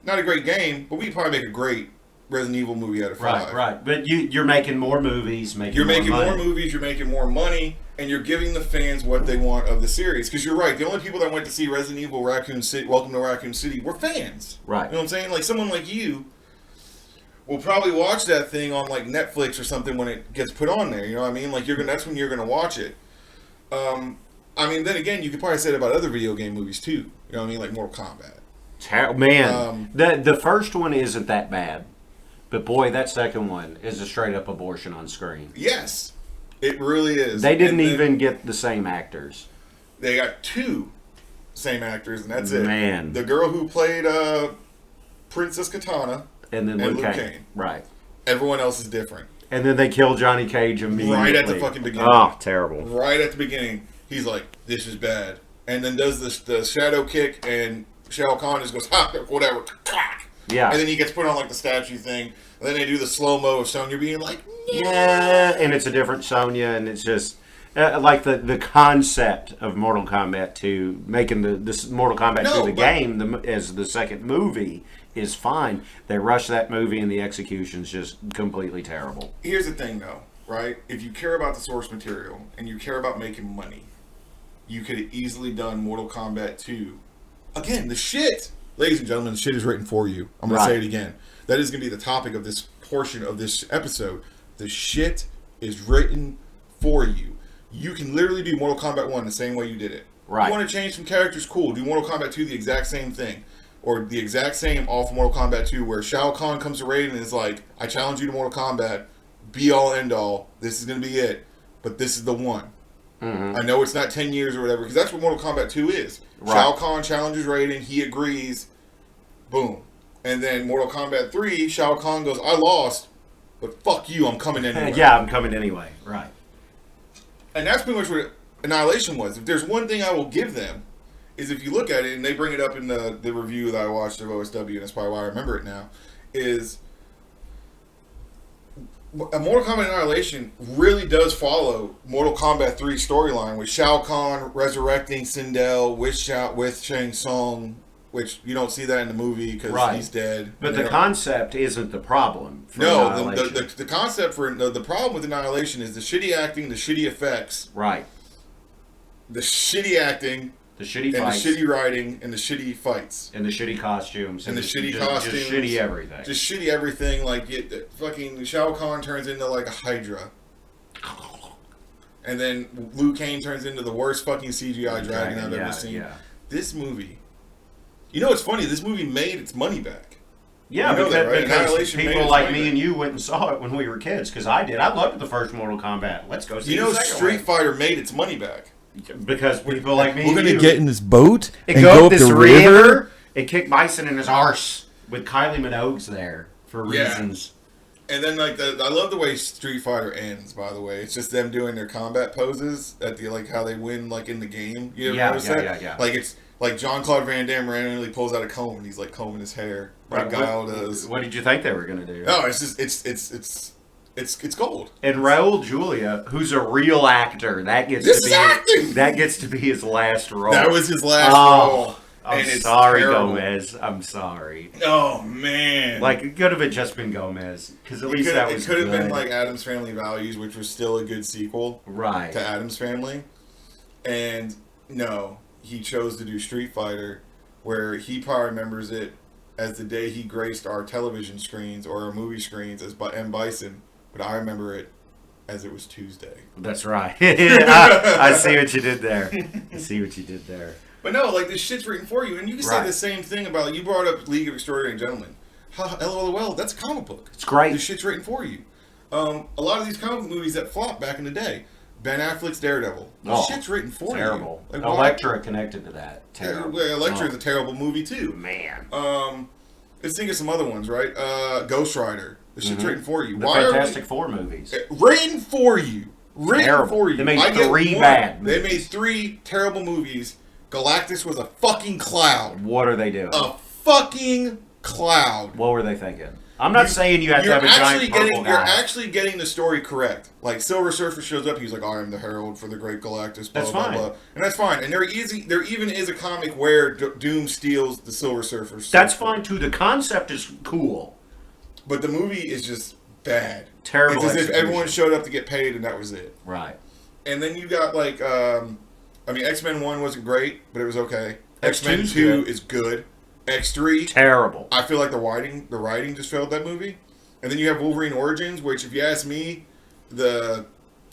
[SPEAKER 2] Not a great game, but we could probably make a great Resident Evil movie out of 5.
[SPEAKER 1] Right. But you're making more movies,
[SPEAKER 2] You're making more movies, you're making more money, and you're giving the fans what they want of the series. Because you're right, the only people that went to see Resident Evil Raccoon City, Welcome to Raccoon City, were fans.
[SPEAKER 1] Right.
[SPEAKER 2] You know what I'm saying? Like someone like you will probably watch that thing on like Netflix or something when it gets put on there. You know what I mean? Like that's when you're gonna watch it. I mean, then again, you could probably say it about other video game movies too. You know what I mean? Like Mortal Kombat.
[SPEAKER 1] Man, the first one isn't that bad. But boy, that second one is a straight up abortion on screen.
[SPEAKER 2] Yes, it really is.
[SPEAKER 1] They didn't even get the same actors.
[SPEAKER 2] They got 2 same actors, and that's it.
[SPEAKER 1] Man.
[SPEAKER 2] The girl who played Princess Katana
[SPEAKER 1] And then Luke Kane. Right.
[SPEAKER 2] Everyone else is different.
[SPEAKER 1] And then they kill Johnny Cage immediately.
[SPEAKER 2] Right at the fucking beginning.
[SPEAKER 1] Oh, terrible.
[SPEAKER 2] Right at the beginning, he's like, this is bad. And then does the shadow kick, and Shao Kahn just goes, ha, whatever.
[SPEAKER 1] Yeah.
[SPEAKER 2] And then he gets put on like the statue thing. And then they do the slow-mo of Sonya being like,
[SPEAKER 1] yeah. And it's a different Sonya, and it's just... like the concept of Mortal Kombat 2, making this Mortal Kombat 2 game as the second movie is fine. They rush that movie and the execution's just completely terrible.
[SPEAKER 2] Here's the thing though, right? If you care about the source material and you care about making money, you could have easily done Mortal Kombat 2. Again, the shit, ladies and gentlemen, the shit is written for you. I'm going to say it again. That is going to be the topic of this portion of this episode. The shit is written for you. You can literally do Mortal Kombat 1 the same way you did it.
[SPEAKER 1] Right.
[SPEAKER 2] You want to change some characters? Cool. Do Mortal Kombat 2 the exact same thing. Or the exact same off Mortal Kombat 2 where Shao Kahn comes to Raiden and is like, I challenge you to Mortal Kombat. Be all end all. This is going to be it. But this is the one. Mm-hmm. I know it's not 10 years or whatever, because that's what Mortal Kombat 2 is. Right. Shao Kahn challenges Raiden. He agrees. Boom. And then Mortal Kombat 3, Shao Kahn goes, I lost, but fuck you, I'm coming anyway.
[SPEAKER 1] Yeah, I'm coming anyway. Right.
[SPEAKER 2] And that's pretty much what Annihilation was. If there's one thing I will give them, is if you look at it, and they bring it up in the review that I watched of OSW, and that's probably why I remember it now, is a Mortal Kombat Annihilation really does follow Mortal Kombat 3 storyline with Shao Kahn resurrecting Sindel with Shang Tsung, which you don't see that in the movie because he's dead.
[SPEAKER 1] But the concept isn't the problem.
[SPEAKER 2] No, the concept for the problem with Annihilation is the shitty acting, the shitty effects.
[SPEAKER 1] Right.
[SPEAKER 2] The shitty acting,
[SPEAKER 1] The shitty
[SPEAKER 2] and
[SPEAKER 1] fights.
[SPEAKER 2] the shitty writing, and the shitty fights.
[SPEAKER 1] And the shitty costumes.
[SPEAKER 2] And the shitty costumes.
[SPEAKER 1] Just shitty everything.
[SPEAKER 2] Just shitty everything. Like, fucking Shao Kahn turns into, like, a Hydra. And then Liu Kang turns into the worst fucking CGI dragon I've ever seen.
[SPEAKER 1] Yeah.
[SPEAKER 2] This movie... You know what's funny? This movie made its money back.
[SPEAKER 1] Yeah,
[SPEAKER 2] you know
[SPEAKER 1] because,
[SPEAKER 2] that, right?
[SPEAKER 1] because people like me and you went and saw it when we were kids. Because I did. I loved the first Mortal Kombat. Let's go see the second
[SPEAKER 2] Street Fighter made its money back.
[SPEAKER 1] Because people like me
[SPEAKER 3] We're
[SPEAKER 1] and you...
[SPEAKER 3] going to get in this boat
[SPEAKER 1] and
[SPEAKER 3] and
[SPEAKER 1] go
[SPEAKER 3] go
[SPEAKER 1] up
[SPEAKER 3] up
[SPEAKER 1] this
[SPEAKER 3] the
[SPEAKER 1] river.
[SPEAKER 3] river.
[SPEAKER 1] It kicked Bison in his arse with Kylie Minogue's there for reasons.
[SPEAKER 2] And then, like, I love the way Street Fighter ends, by the way. It's just them doing their combat poses at the, like, how they win, like, in the game. You ever notice that? Yeah. Like, it's, like, Jean-Claude Van Damme randomly pulls out a comb and he's, like, combing his hair. Like Guile does.
[SPEAKER 1] What did you think they were going to do?
[SPEAKER 2] No, it's just, it's gold.
[SPEAKER 1] And Raul Julia, who's a real actor, that gets to be his last role.
[SPEAKER 2] That was his last role.
[SPEAKER 1] I'm sorry, Gomez. I'm sorry.
[SPEAKER 2] Oh, man.
[SPEAKER 1] Like, it could have just been Gomez. Because at least that was
[SPEAKER 2] It could have been, like, Addams Family Values, which was still a good sequel.
[SPEAKER 1] Right.
[SPEAKER 2] To Addams Family. And, no, he chose to do Street Fighter, where he probably remembers it as the day he graced our television screens or our movie screens as M. Bison. But I remember it as it was Tuesday.
[SPEAKER 1] That's right. I see what you did there.
[SPEAKER 2] But no, like, this shit's written for you. And you can say the same thing about, like, you brought up League of Extraordinary Gentlemen. LOL, that's a comic book.
[SPEAKER 1] It's great.
[SPEAKER 2] This shit's written for you. A lot of these comic book movies that flopped back in the day. Ben Affleck's Daredevil. This shit's written for
[SPEAKER 1] terrible.
[SPEAKER 2] you.
[SPEAKER 1] Like, Elektra connected to that. Terrible.
[SPEAKER 2] Elektra's a terrible movie, too.
[SPEAKER 1] Man.
[SPEAKER 2] Let's think of some other ones, right? Ghost Rider. This shit's written for you.
[SPEAKER 1] The Fantastic Four movies.
[SPEAKER 2] Written for you. Written for you.
[SPEAKER 1] They made three bad movies.
[SPEAKER 2] They made 3 terrible movies. Galactus was a fucking cloud.
[SPEAKER 1] What are they doing?
[SPEAKER 2] A fucking cloud.
[SPEAKER 1] What were they thinking? I'm not saying you have to have a giant purple guy.
[SPEAKER 2] You're actually getting the story correct. Like, Silver Surfer shows up, he's like, I am the herald for the great Galactus, blah, blah, blah. And that's fine. And there even is a comic where Doom steals the Silver Surfer.
[SPEAKER 1] That's fine, too. The concept is cool.
[SPEAKER 2] But the movie is just bad.
[SPEAKER 1] Terrible.
[SPEAKER 2] It's as if everyone showed up to get paid and that was it.
[SPEAKER 1] Right.
[SPEAKER 2] And then you got, like, X-Men 1 wasn't great, but it was okay. X-Men 2 is good. X3
[SPEAKER 1] terrible.
[SPEAKER 2] I feel like the writing just failed that movie. And then you have Wolverine Origins, which, if you ask me, the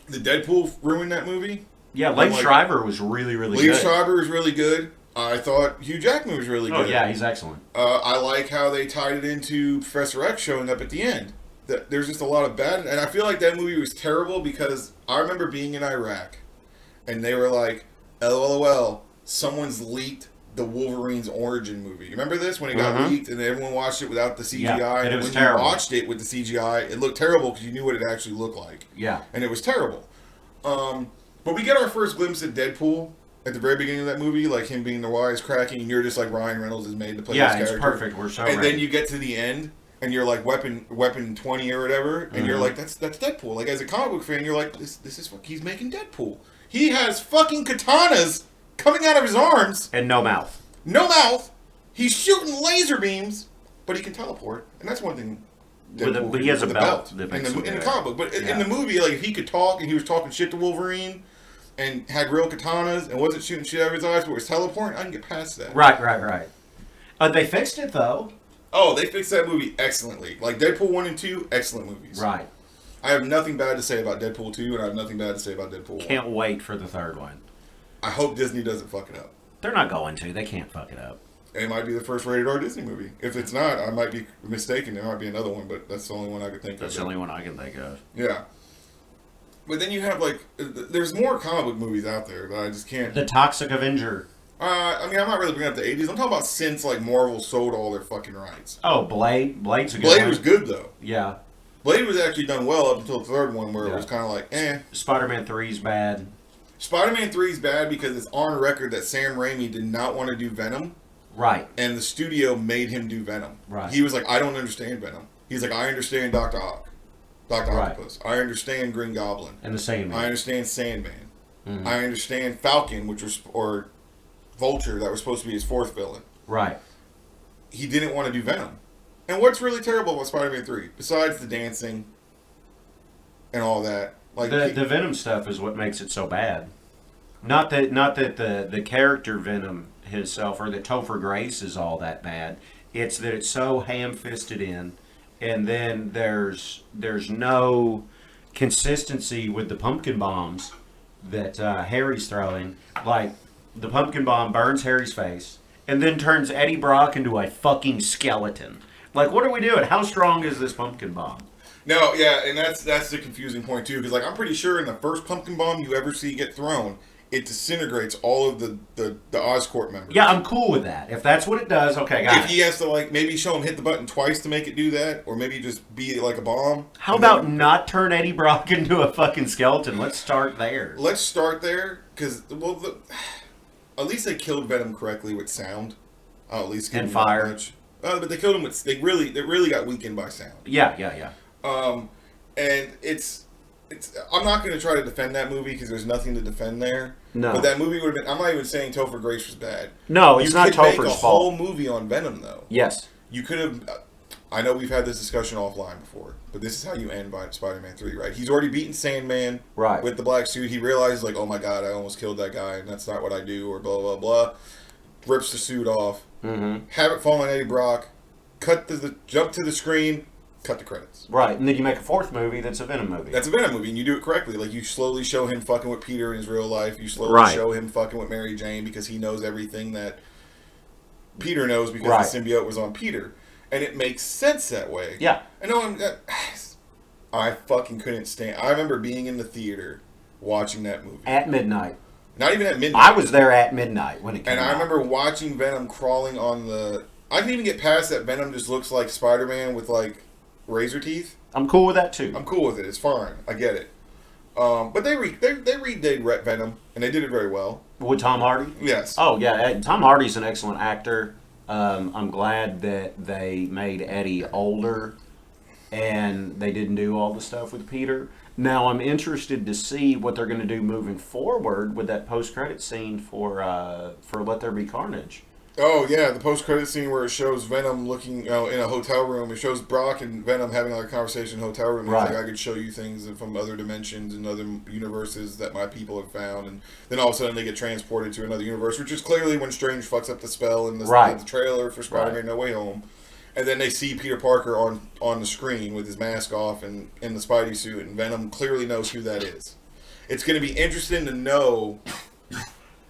[SPEAKER 2] Deadpool ruined that movie.
[SPEAKER 1] Yeah, Leif Schreiber was really, really good.
[SPEAKER 2] Leif Schreiber was really good. I thought Hugh Jackman was really good.
[SPEAKER 1] Oh yeah, he's excellent.
[SPEAKER 2] I like how they tied it into Professor X showing up at the end. There's just a lot of bad, and I feel like that movie was terrible because I remember being in Iraq, and they were like, LOL, someone's leaked the Wolverine's origin movie. You remember this when it got leaked and everyone watched it without the CGI?
[SPEAKER 1] Yeah, and it was
[SPEAKER 2] when
[SPEAKER 1] terrible.
[SPEAKER 2] You watched it with the CGI, it looked terrible because you knew what it actually looked like.
[SPEAKER 1] Yeah,
[SPEAKER 2] and it was terrible. But we get our first glimpse at Deadpool at the very beginning of that movie, like him being the wisecracking, and you're just like Ryan Reynolds is made to play this character.
[SPEAKER 1] Yeah, it's perfect. We're so.
[SPEAKER 2] And then you get to the end, and you're like Weapon 20 or whatever, and you're like, that's Deadpool. Like, as a comic book fan, you're like, this is he's making Deadpool. He has fucking katanas coming out of his arms
[SPEAKER 1] and no mouth.
[SPEAKER 2] No mouth. He's shooting laser beams, but he can teleport, and that's one thing.
[SPEAKER 1] But he has a belt in
[SPEAKER 2] the comic book. But in the movie, like, if he could talk and he was talking shit to Wolverine and had real katanas and wasn't shooting shit out of his eyes but was teleporting, I can get past that.
[SPEAKER 1] Right. They fixed it though.
[SPEAKER 2] Oh, they fixed that movie excellently. Like Deadpool 1 and 2, excellent movies.
[SPEAKER 1] Right.
[SPEAKER 2] I have nothing bad to say about Deadpool 2, and I have nothing bad to say about Deadpool 1.
[SPEAKER 1] Can't wait for the third one.
[SPEAKER 2] I hope Disney doesn't fuck it up.
[SPEAKER 1] They're not going to. They can't fuck it up.
[SPEAKER 2] It might be the first rated R Disney movie. If it's not, I might be mistaken. There might be another one, but that's the only one I could think of.
[SPEAKER 1] That's the only one I can think of.
[SPEAKER 2] Yeah. But then you have, like, there's more comic book movies out there that I just can't.
[SPEAKER 1] The Toxic Avenger.
[SPEAKER 2] I mean, I'm not really bringing up the 80s. I'm talking about since, like, Marvel sold all their fucking rights.
[SPEAKER 1] Oh, Blade. Blade's a good
[SPEAKER 2] Blade
[SPEAKER 1] one.
[SPEAKER 2] was good, though.
[SPEAKER 1] Yeah.
[SPEAKER 2] Blade was actually done well up until the third one, where it was kind of like, eh.
[SPEAKER 1] Spider-Man 3's bad.
[SPEAKER 2] Spider-Man 3 is bad because it's on record that Sam Raimi did not want to do Venom.
[SPEAKER 1] Right.
[SPEAKER 2] And the studio made him do Venom.
[SPEAKER 1] Right.
[SPEAKER 2] He was like, I don't understand Venom. He's like, I understand Dr. Octopus. I understand Green Goblin.
[SPEAKER 1] And the Sandman.
[SPEAKER 2] I understand Sandman. Mm-hmm. I understand Falcon, or Vulture, that was supposed to be his fourth villain.
[SPEAKER 1] Right.
[SPEAKER 2] He didn't want to do Venom. And what's really terrible about Spider-Man 3, besides the dancing and all that, like
[SPEAKER 1] the Venom stuff is what makes it so bad. Not that the character Venom himself or that Topher Grace is all that bad. It's that it's so ham-fisted in, and then there's no consistency with the pumpkin bombs that Harry's throwing. Like the pumpkin bomb burns Harry's face, and then turns Eddie Brock into a fucking skeleton. Like, what are we doing? How strong is this pumpkin bomb?
[SPEAKER 2] No, yeah, and that's the confusing point too, because like I'm pretty sure in the first pumpkin bomb you ever see get thrown, it disintegrates all of the Oscorp members.
[SPEAKER 1] Yeah, I'm cool with that. If that's what it does, okay, got
[SPEAKER 2] If
[SPEAKER 1] it.
[SPEAKER 2] he has to like maybe show him hit the button twice to make it do that, or maybe just be like a bomb.
[SPEAKER 1] How about not turn Eddie Brock into a fucking skeleton? Let's start there.
[SPEAKER 2] Let's start there, because at least they killed Venom correctly with sound. I'll at least give
[SPEAKER 1] And
[SPEAKER 2] them that
[SPEAKER 1] fire.
[SPEAKER 2] much. But they killed him with they really got weakened by sound.
[SPEAKER 1] Yeah.
[SPEAKER 2] And it's I'm not going to try to defend that movie because there's nothing to defend there.
[SPEAKER 1] No.
[SPEAKER 2] But that movie would have been. I'm not even saying Topher Grace was bad.
[SPEAKER 1] No, it's not
[SPEAKER 2] You could make a
[SPEAKER 1] Topher's
[SPEAKER 2] whole
[SPEAKER 1] fault.
[SPEAKER 2] movie on Venom though.
[SPEAKER 1] Yes.
[SPEAKER 2] You could have. I know we've had this discussion offline before, but this is how you end by Spider-Man 3, right? He's already beaten Sandman
[SPEAKER 1] Right.
[SPEAKER 2] with the black suit. He realizes like, oh my god, I almost killed that guy, and that's not what I do, or blah blah blah. Rips the suit off.
[SPEAKER 1] Mm-hmm.
[SPEAKER 2] Have it fall on Eddie Brock. Jump to the screen. Cut the credits.
[SPEAKER 1] Right, and then you make a fourth movie that's a Venom movie.
[SPEAKER 2] That's a Venom movie, and you do it correctly. Like, you slowly show him fucking with Peter in his real life. You slowly
[SPEAKER 1] Right.
[SPEAKER 2] show him fucking with Mary Jane because he knows everything that Peter knows because
[SPEAKER 1] Right.
[SPEAKER 2] the symbiote was on Peter. And it makes sense that way.
[SPEAKER 1] Yeah.
[SPEAKER 2] I know I fucking couldn't stand... I remember being in the theater watching that movie.
[SPEAKER 1] At midnight.
[SPEAKER 2] Not even at midnight.
[SPEAKER 1] I was there at midnight when it came
[SPEAKER 2] And
[SPEAKER 1] out.
[SPEAKER 2] I remember watching Venom crawling on the... I didn't even get past that Venom just looks like Spider-Man with, like, razor teeth.
[SPEAKER 1] I'm cool with that, too.
[SPEAKER 2] I'm cool with it. It's fine. I get it. But they redid Venom, and they did it very well.
[SPEAKER 1] With Tom Hardy?
[SPEAKER 2] Yes.
[SPEAKER 1] Oh, yeah. Tom Hardy's an excellent actor. I'm glad that they made Eddie older and they didn't do all the stuff with Peter. Now, I'm interested to see what they're going to do moving forward with that post-credit scene for Let There Be Carnage.
[SPEAKER 2] Oh, yeah, the post-credit scene where it shows Venom looking in a hotel room. It shows Brock and Venom having like a conversation in a hotel room.
[SPEAKER 1] Right.
[SPEAKER 2] He's like, I could show you things from other dimensions and other universes that my people have found. And then all of a sudden they get transported to another universe, which is clearly when Strange fucks up the spell in the trailer for Spider-Man
[SPEAKER 1] Right.
[SPEAKER 2] No Way Home. And then they see Peter Parker on the screen with his mask off and in the Spidey suit, and Venom clearly knows who that is. It's going to be interesting to know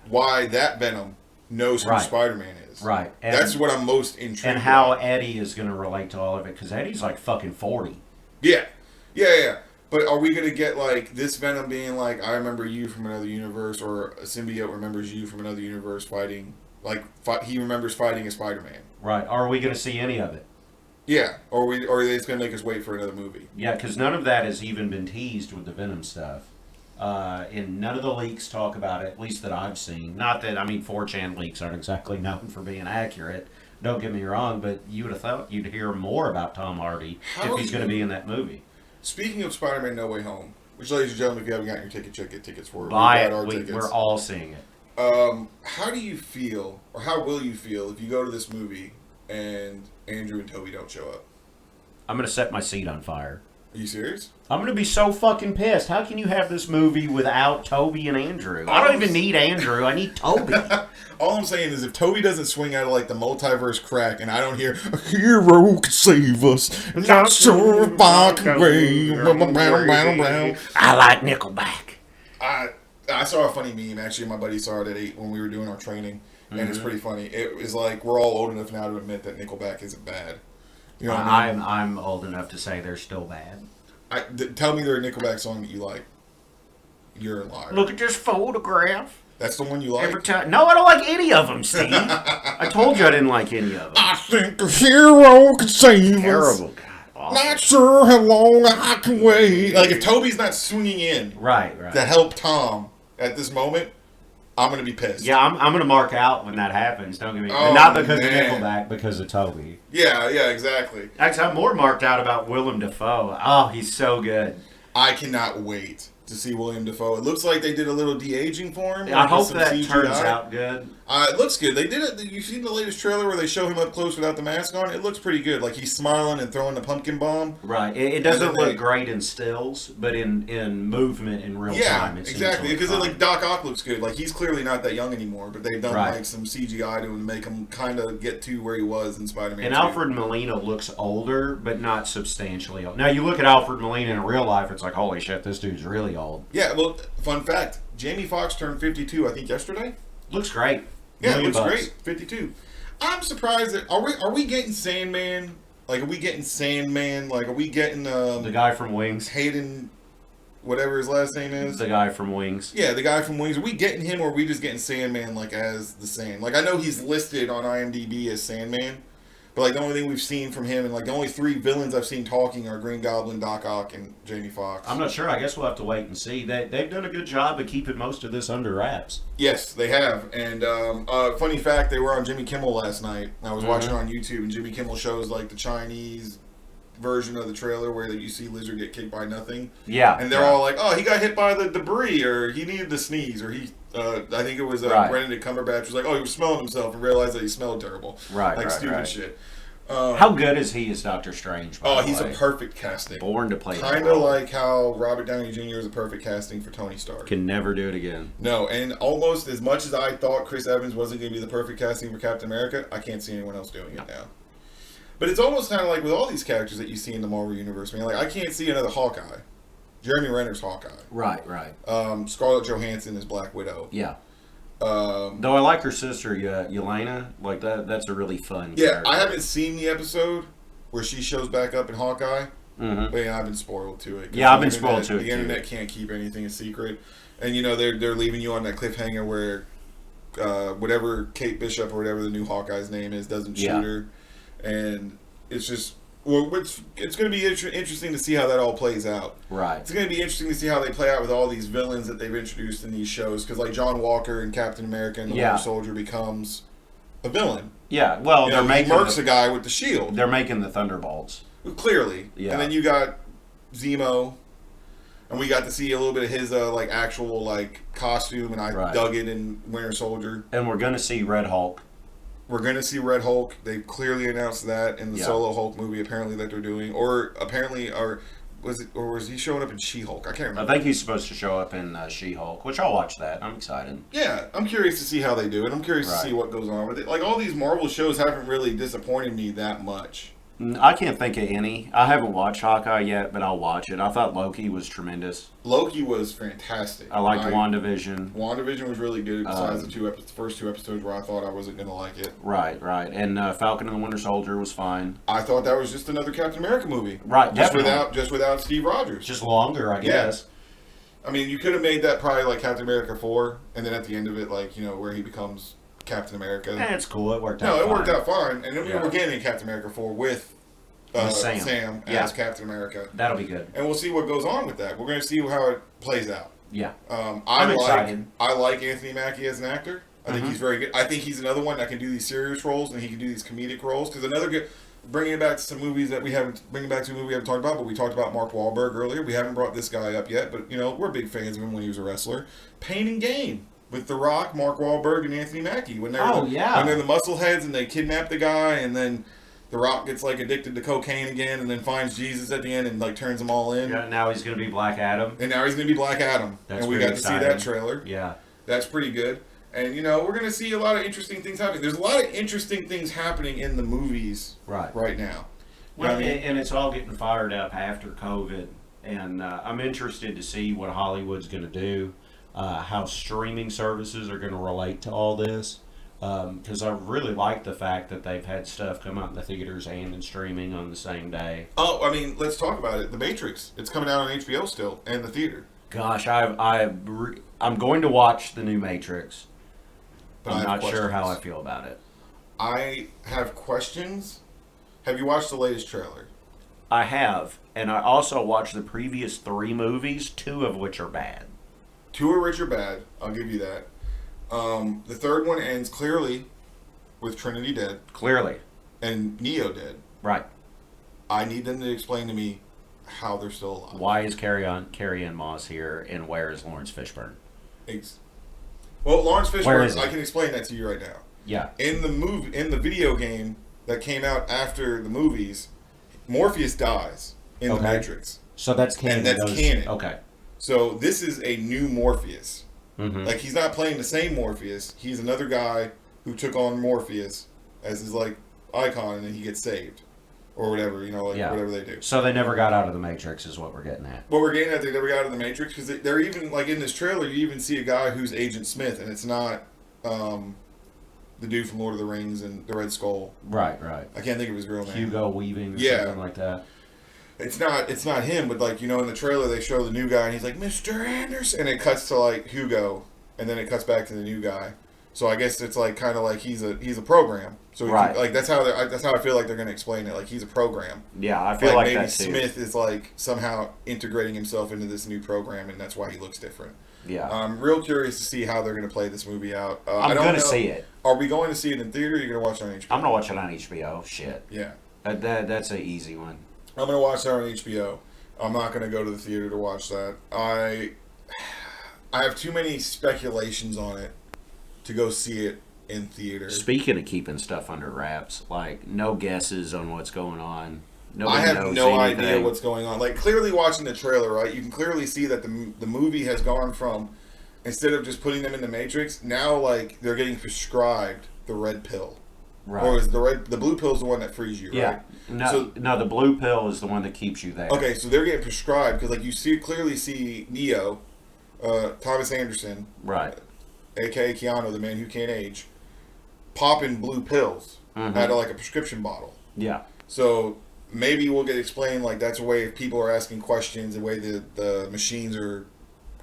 [SPEAKER 2] why that Venom knows who
[SPEAKER 1] Right.
[SPEAKER 2] Spider-Man is.
[SPEAKER 1] Right. And,
[SPEAKER 2] That's what I'm most intrigued
[SPEAKER 1] and how
[SPEAKER 2] by.
[SPEAKER 1] Eddie is going to relate to all of it, because Eddie's like fucking 40.
[SPEAKER 2] Yeah. Yeah. But are we going to get like this Venom being like, I remember you from another universe, or a symbiote remembers you from another universe fighting, like he remembers fighting a Spider-Man?
[SPEAKER 1] Right. Are we going to see any of it?
[SPEAKER 2] Yeah. Or are they just going to make us wait for another movie?
[SPEAKER 1] Yeah, because none of that has even been teased with the Venom stuff. And none of the leaks talk about it, at least that I've seen. Not that, 4chan leaks aren't exactly known for being accurate. Don't get me wrong, but you would have thought you'd hear more about Tom Hardy if he's going to be in that movie.
[SPEAKER 2] Speaking of Spider-Man No Way Home, which, ladies and gentlemen, if you haven't gotten your ticket, check get tickets for it.
[SPEAKER 1] Buy
[SPEAKER 2] We got our
[SPEAKER 1] it.
[SPEAKER 2] tickets.
[SPEAKER 1] We're all seeing it.
[SPEAKER 2] How do you feel, or how will you feel, if you go to this movie and Andrew and Toby don't show up?
[SPEAKER 1] I'm going to set my seat on fire.
[SPEAKER 2] Are you serious?
[SPEAKER 1] I'm going to be so fucking pissed. How can you have this movie without Toby and Andrew? I don't even need Andrew. I need Toby.
[SPEAKER 2] All I'm saying is if Toby doesn't swing out of like the multiverse crack and I don't hear a hero can save us, not sure if I can wait.
[SPEAKER 1] I like Nickelback.
[SPEAKER 2] I saw a funny meme, actually. My buddy saw it at 8 when we were doing our training, and it's pretty funny. It was like, we're all old enough now to admit that Nickelback isn't bad. You know what I mean?
[SPEAKER 1] I'm old enough to say they're still bad.
[SPEAKER 2] Tell me their Nickelback song that you like. You're a liar.
[SPEAKER 1] Look at this photograph.
[SPEAKER 2] That's the one you like?
[SPEAKER 1] Every time. No, I don't like any of them, Steve. I told you I didn't like any of them.
[SPEAKER 2] I think a hero can save us.
[SPEAKER 1] Terrible. God, awful.
[SPEAKER 2] Not sure how long I can wait. Like, if Toby's not swinging in
[SPEAKER 1] Right.
[SPEAKER 2] to help Tom at this moment, I'm going to be pissed.
[SPEAKER 1] Yeah, I'm going to mark out when that happens. Don't get me
[SPEAKER 2] Oh,
[SPEAKER 1] not because
[SPEAKER 2] man.
[SPEAKER 1] of Nickelback, because of Toby.
[SPEAKER 2] Yeah, exactly.
[SPEAKER 1] Actually, I'm more marked out about Willem Dafoe. Oh, he's so good.
[SPEAKER 2] I cannot wait to see William Dafoe. It looks like they did a little de-aging for him.
[SPEAKER 1] I
[SPEAKER 2] like
[SPEAKER 1] hope
[SPEAKER 2] some
[SPEAKER 1] that
[SPEAKER 2] CGI.
[SPEAKER 1] turns out good.
[SPEAKER 2] It looks good. They did it. You've seen the latest trailer where they show him up close without the mask on? It looks pretty good. Like he's smiling and throwing the pumpkin bomb.
[SPEAKER 1] Right. It doesn't look great in stills, but in movement in real time, it
[SPEAKER 2] exactly.
[SPEAKER 1] seems
[SPEAKER 2] Because like Doc Ock looks good. Like he's clearly not that young anymore, but they've done
[SPEAKER 1] Right.
[SPEAKER 2] like some CGI to him to make him kind of get to where he was in Spider-Man.
[SPEAKER 1] And
[SPEAKER 2] 2.
[SPEAKER 1] Alfred Molina looks older, but not substantially old. Now, you look at Alfred Molina in real life, it's like, holy shit, this dude's really old.
[SPEAKER 2] Yeah, well, fun fact. Jamie Foxx turned 52, I think, yesterday.
[SPEAKER 1] Looks great.
[SPEAKER 2] Yeah, it looks great. 52. I'm surprised that are we getting Sandman? Like, are we getting Sandman? Like, are we getting
[SPEAKER 1] the guy from Wings?
[SPEAKER 2] Hayden, whatever his last name is.
[SPEAKER 1] The guy from Wings.
[SPEAKER 2] Yeah, the guy from Wings. Are we getting him, or are we just getting Sandman like as the Sand? Like, I know he's listed on IMDb as Sandman, but like the only thing we've seen from him, and like the only 3 villains I've seen talking are Green Goblin, Doc Ock, and Jamie Foxx.
[SPEAKER 1] I'm not sure. I guess we'll have to wait and see. They've done a good job of keeping most of this under wraps.
[SPEAKER 2] Yes, they have. And funny fact, they were on Jimmy Kimmel last night. I was watching on YouTube, and Jimmy Kimmel shows like the Chinese version of the trailer where you see Lizard get kicked by nothing.
[SPEAKER 1] Yeah.
[SPEAKER 2] And they're all like, oh, he got hit by the debris, or he needed to sneeze, or he... I think it was Benedict Cumberbatch was like, oh, he was smelling himself and realized that he smelled terrible. Like stupid shit.
[SPEAKER 1] How good is he as Doctor Strange?
[SPEAKER 2] Oh, he's a perfect casting.
[SPEAKER 1] Born to play.
[SPEAKER 2] Kind of like how Robert Downey Jr. is a perfect casting for Tony Stark.
[SPEAKER 1] Can never do it again.
[SPEAKER 2] No, and almost as much as I thought Chris Evans wasn't going to be the perfect casting for Captain America, I can't see anyone else doing it now. But it's almost kind of like with all these characters that you see in the Marvel Universe, man. Like, I can't see another Hawkeye. Jeremy Renner's Hawkeye.
[SPEAKER 1] Right.
[SPEAKER 2] Scarlett Johansson is Black Widow.
[SPEAKER 1] Yeah. Though I like her sister, Yelena. Like that's a really fun character.
[SPEAKER 2] I haven't seen the episode where she shows back up in Hawkeye.
[SPEAKER 1] Mm-hmm.
[SPEAKER 2] But yeah, I've been spoiled to it.
[SPEAKER 1] Yeah, I've been spoiled to it.
[SPEAKER 2] The internet can't keep anything a secret. And you know, they're leaving you on that cliffhanger where whatever Kate Bishop or whatever the new Hawkeye's name is doesn't shoot her. And it's just... Well, it's going to be interesting to see how that all plays out.
[SPEAKER 1] Right.
[SPEAKER 2] It's going to be interesting to see how they play out with all these villains that they've introduced in these shows. Because like John Walker and Captain America and the Winter Soldier becomes a villain.
[SPEAKER 1] Yeah, well,
[SPEAKER 2] they're making... He murks a guy with the shield.
[SPEAKER 1] They're making the Thunderbolts.
[SPEAKER 2] Clearly.
[SPEAKER 1] Yeah.
[SPEAKER 2] And then you got Zemo. And we got to see a little bit of his like actual like costume. And I dug it in Winter Soldier.
[SPEAKER 1] And we're going to see Red Hulk.
[SPEAKER 2] We're going to see Red Hulk. They've clearly announced that in the solo Hulk movie, apparently, that they're doing. Or apparently, was he showing up in She-Hulk? I can't remember.
[SPEAKER 1] I think he's supposed to show up in She-Hulk, which I'll watch that. I'm excited.
[SPEAKER 2] Yeah, I'm curious to see how they do it. I'm curious to see what goes on with it. Like, all these Marvel shows haven't really disappointed me that much.
[SPEAKER 1] I can't think of any. I haven't watched Hawkeye yet, but I'll watch it. I thought Loki was tremendous.
[SPEAKER 2] Loki was fantastic.
[SPEAKER 1] I liked WandaVision.
[SPEAKER 2] WandaVision was really good, besides the first 2 episodes where I thought I wasn't going to like it.
[SPEAKER 1] Right. And Falcon and the Winter Soldier was fine.
[SPEAKER 2] I thought that was just another Captain America movie.
[SPEAKER 1] Right,
[SPEAKER 2] just without Steve Rogers.
[SPEAKER 1] Just longer, I guess.
[SPEAKER 2] I mean, you could have made that probably like Captain America 4, and then at the end of it, like, you know, where he becomes Captain America.
[SPEAKER 1] It's cool. It worked out
[SPEAKER 2] fine.
[SPEAKER 1] No,
[SPEAKER 2] it worked out fine. And then we were getting Captain America 4 with Sam as Captain America.
[SPEAKER 1] That'll be good.
[SPEAKER 2] And we'll see what goes on with that. We're going to see how it plays out.
[SPEAKER 1] Yeah.
[SPEAKER 2] I'm excited. I like Anthony Mackie as an actor. I think he's very good. I think he's another one that can do these serious roles and he can do these comedic roles. Because another good... Bringing it back to some movies that we haven't... Bringing it back to a movie we haven't talked about, but we talked about Mark Wahlberg earlier. We haven't brought this guy up yet, but, you know, we're big fans of him when he was a wrestler. Pain and Gain. With The Rock, Mark Wahlberg, and Anthony Mackie. When they're when they're the muscleheads and they kidnap the guy and then... The Rock gets like addicted to cocaine again, and then finds Jesus at the end and like turns them all in.
[SPEAKER 1] Yeah, now he's gonna be Black Adam.
[SPEAKER 2] And now he's gonna be Black Adam.
[SPEAKER 1] That's
[SPEAKER 2] and we got to see that trailer.
[SPEAKER 1] Yeah,
[SPEAKER 2] that's pretty good. And you know, we're gonna see a lot of interesting things happening. There's a lot of interesting things happening in the movies right now.
[SPEAKER 1] Well, and it's all getting fired up after COVID, and I'm interested to see what Hollywood's gonna do, how streaming services are gonna relate to all this. Because I really like the fact that they've had stuff come out in the theaters and in streaming on the same day.
[SPEAKER 2] Oh, I mean, let's talk about it. The Matrix. It's coming out on HBO still, and the theater.
[SPEAKER 1] Gosh, I'm going to watch the new Matrix, but I'm not sure how I feel about it.
[SPEAKER 2] I have questions. Have you watched the latest trailer?
[SPEAKER 1] I have, and I also watched the previous 3 movies, 2 of which are bad.
[SPEAKER 2] 2 of which are bad. I'll give you that. The third one ends clearly with Trinity dead.
[SPEAKER 1] Clearly.
[SPEAKER 2] And Neo dead.
[SPEAKER 1] Right.
[SPEAKER 2] I need them to explain to me how they're still alive.
[SPEAKER 1] Why is Carrie-Ann Moss here, and where is Lawrence Fishburne?
[SPEAKER 2] Well, Lawrence
[SPEAKER 1] Where is
[SPEAKER 2] Fishburne,
[SPEAKER 1] he?
[SPEAKER 2] I can explain that to you right now.
[SPEAKER 1] Yeah.
[SPEAKER 2] In the video game that came out after the movies, Morpheus dies in the Matrix.
[SPEAKER 1] So that's canon.
[SPEAKER 2] And that's canon.
[SPEAKER 1] Okay.
[SPEAKER 2] So this is a new Morpheus.
[SPEAKER 1] Mm-hmm.
[SPEAKER 2] Like, he's not playing the same Morpheus. He's another guy who took on Morpheus as his, like, icon, and then he gets saved. Or whatever, you know, like, whatever they do.
[SPEAKER 1] So they never got out of the Matrix is what we're getting at.
[SPEAKER 2] What we're getting at, they never got out of the Matrix, because they're even, like, in this trailer, you even see a guy who's Agent Smith, and it's not the dude from Lord of the Rings and the Red Skull.
[SPEAKER 1] Right.
[SPEAKER 2] I can't think of his real name.
[SPEAKER 1] Hugo Weaving or something like that. It's
[SPEAKER 2] not him, but, like, you know, in the trailer they show the new guy and he's like, Mr. Anderson, and it cuts to, like, Hugo, and then it cuts back to the new guy. So I guess it's like kind of like he's a program. So like that's how I feel like they're going to explain it. Like, he's a program.
[SPEAKER 1] Yeah, I feel like
[SPEAKER 2] maybe
[SPEAKER 1] that too.
[SPEAKER 2] Smith is like somehow integrating himself into this new program, and that's why he looks different.
[SPEAKER 1] Yeah,
[SPEAKER 2] I'm real curious to see how they're going to play this movie out.
[SPEAKER 1] I'm going to see it.
[SPEAKER 2] Are we going to see it in theater? Or are you going to watch it on HBO?
[SPEAKER 1] I'm going to watch it on HBO. Shit.
[SPEAKER 2] Yeah.
[SPEAKER 1] That's an easy one.
[SPEAKER 2] I'm going to watch that on HBO. I'm not going to go to the theater to watch that. I have too many speculations on it to go see it in theater.
[SPEAKER 1] Speaking of keeping stuff under wraps, like, no guesses on what's going on.
[SPEAKER 2] I have no idea what's going on. Like, clearly watching the trailer, right, you can clearly see that the movie has gone from, instead of just putting them in the Matrix, now, like, they're getting prescribed the red pill. Right. Or is the blue pill is the one that frees you, right?
[SPEAKER 1] Yeah. No, the blue pill is the one that keeps you there.
[SPEAKER 2] Okay, so they're getting prescribed, because, like, you clearly see Neo, Thomas Anderson,
[SPEAKER 1] right,
[SPEAKER 2] a.k.a. Keanu, the man who can't age, popping blue pills out of, like, a prescription bottle.
[SPEAKER 1] Yeah.
[SPEAKER 2] So maybe we'll get explained, like, that's a way if people are asking questions, the way the machines are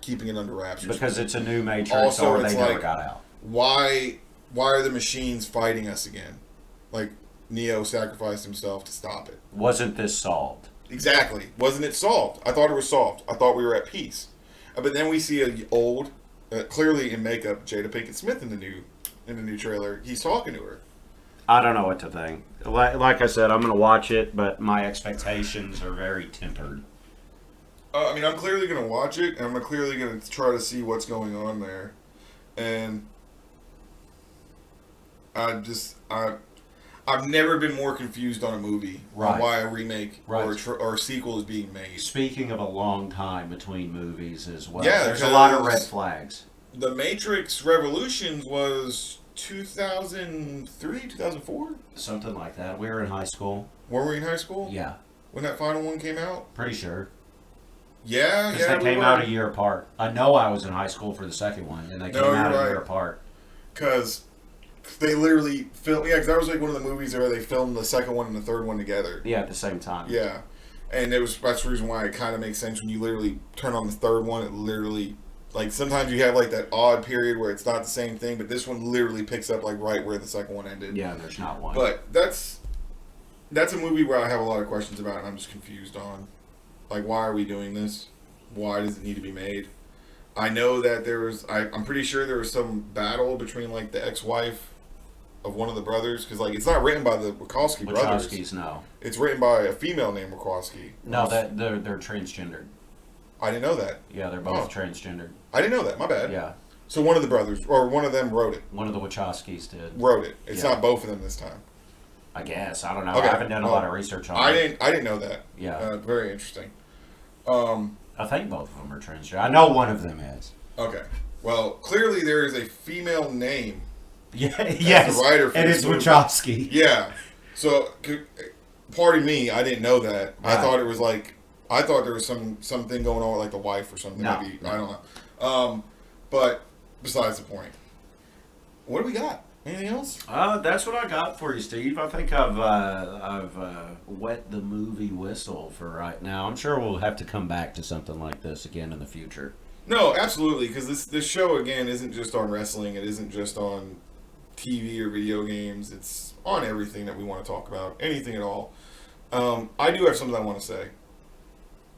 [SPEAKER 2] keeping it under wraps.
[SPEAKER 1] Because it's a new Matrix,
[SPEAKER 2] also,
[SPEAKER 1] or they never got out.
[SPEAKER 2] Why are the machines fighting us again? Like, Neo sacrificed himself to stop it.
[SPEAKER 1] Wasn't this solved?
[SPEAKER 2] Exactly. Wasn't it solved? I thought it was solved. I thought we were at peace. But then we see a old, clearly in makeup, Jada Pinkett Smith in the new trailer. He's talking to her.
[SPEAKER 1] I don't know what to think. Like I said, I'm going to watch it, but my expectations are very tempered.
[SPEAKER 2] I mean, I'm clearly going to watch it, and I'm clearly going to try to see what's going on there. And I've never been more confused on a movie on why a remake or a sequel is being made.
[SPEAKER 1] Speaking of a long time between movies as well,
[SPEAKER 2] yeah,
[SPEAKER 1] there's a lot of red flags.
[SPEAKER 2] The Matrix Revolutions was 2003, 2004?
[SPEAKER 1] Something like that. We were in high school.
[SPEAKER 2] Were we in high school?
[SPEAKER 1] Yeah.
[SPEAKER 2] When that final one came out?
[SPEAKER 1] Pretty sure.
[SPEAKER 2] Yeah,
[SPEAKER 1] because they came out a year apart. I know I was in high school for the second one, and they came out a year apart.
[SPEAKER 2] Because they literally filmed... Yeah, because that was like one of the movies where they filmed the second one and the third one together.
[SPEAKER 1] Yeah, at the same time.
[SPEAKER 2] Yeah. And that's the reason why it kind of makes sense when you literally turn on the third one. It literally... Like, sometimes you have, like, that odd period where it's not the same thing, but this one literally picks up, like, right where the second one ended.
[SPEAKER 1] Yeah, there's not one.
[SPEAKER 2] But that's a movie where I have a lot of questions about, and I'm just confused on. Like, why are we doing this? Why does it need to be made? I know that I'm pretty sure there was some battle between, like, the ex-wife of one of the brothers, because, like, it's not written by the Wachowski brothers.
[SPEAKER 1] Wachowskis, no.
[SPEAKER 2] It's written by a female named Wachowski.
[SPEAKER 1] No, they're transgendered.
[SPEAKER 2] I didn't know that.
[SPEAKER 1] Yeah, they're both transgendered.
[SPEAKER 2] I didn't know that. My bad.
[SPEAKER 1] Yeah.
[SPEAKER 2] So one of the brothers, or one of them wrote it.
[SPEAKER 1] One of the Wachowskis did.
[SPEAKER 2] Wrote it. It's not both of them this time.
[SPEAKER 1] I guess. I don't know. Okay. I haven't done a lot of research on it.
[SPEAKER 2] I didn't know that.
[SPEAKER 1] Yeah.
[SPEAKER 2] Very interesting.
[SPEAKER 1] I think both of them are transgender. I know one of them is.
[SPEAKER 2] Okay. Well, clearly there is a female name.
[SPEAKER 1] Yeah. Yes.
[SPEAKER 2] The writer for
[SPEAKER 1] and it's Wachowski.
[SPEAKER 2] Yeah. So, pardon me, I didn't know that. Right. I thought there was something going on with, like, the wife or something.
[SPEAKER 1] No.
[SPEAKER 2] Maybe. I don't know. But besides the point, what do we got? Anything else?
[SPEAKER 1] That's what I got for you, Steve. I think I've wet the movie whistle for right now. I'm sure we'll have to come back to something like this again in the future.
[SPEAKER 2] No, absolutely, because this show, again, isn't just on wrestling. It isn't just on TV or video games. It's on everything that we want to talk about, anything at all. I do have something I want to say.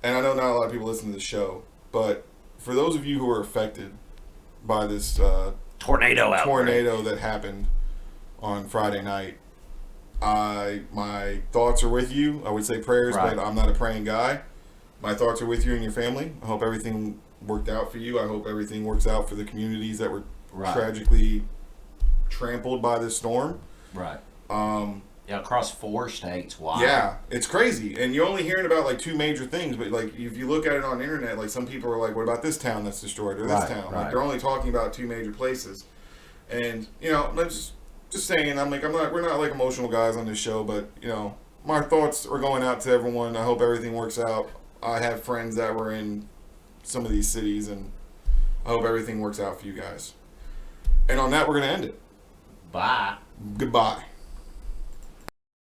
[SPEAKER 2] And I know not a lot of people listen to the show, but for those of you who are affected by this
[SPEAKER 1] tornado
[SPEAKER 2] that happened on Friday night, my thoughts are with you. I would say prayers, but I'm not a praying guy. My thoughts are with you and your family. I hope everything worked out for you. I hope everything works out for the communities that were tragically trampled by this storm.
[SPEAKER 1] Right. Yeah, across 4 states. Wow.
[SPEAKER 2] Yeah, it's crazy. And you're only hearing about like 2 major things, but like if you look at it on the internet, like some people are like, what about this town that's destroyed or this town? Like they're only talking about 2 major places. And, you know, let's just saying, we're not like emotional guys on this show, but, you know, my thoughts are going out to everyone. I hope everything works out. I have friends that were in some of these cities, and I hope everything works out for you guys. And on that, we're going to end it.
[SPEAKER 1] Bye.
[SPEAKER 2] Goodbye.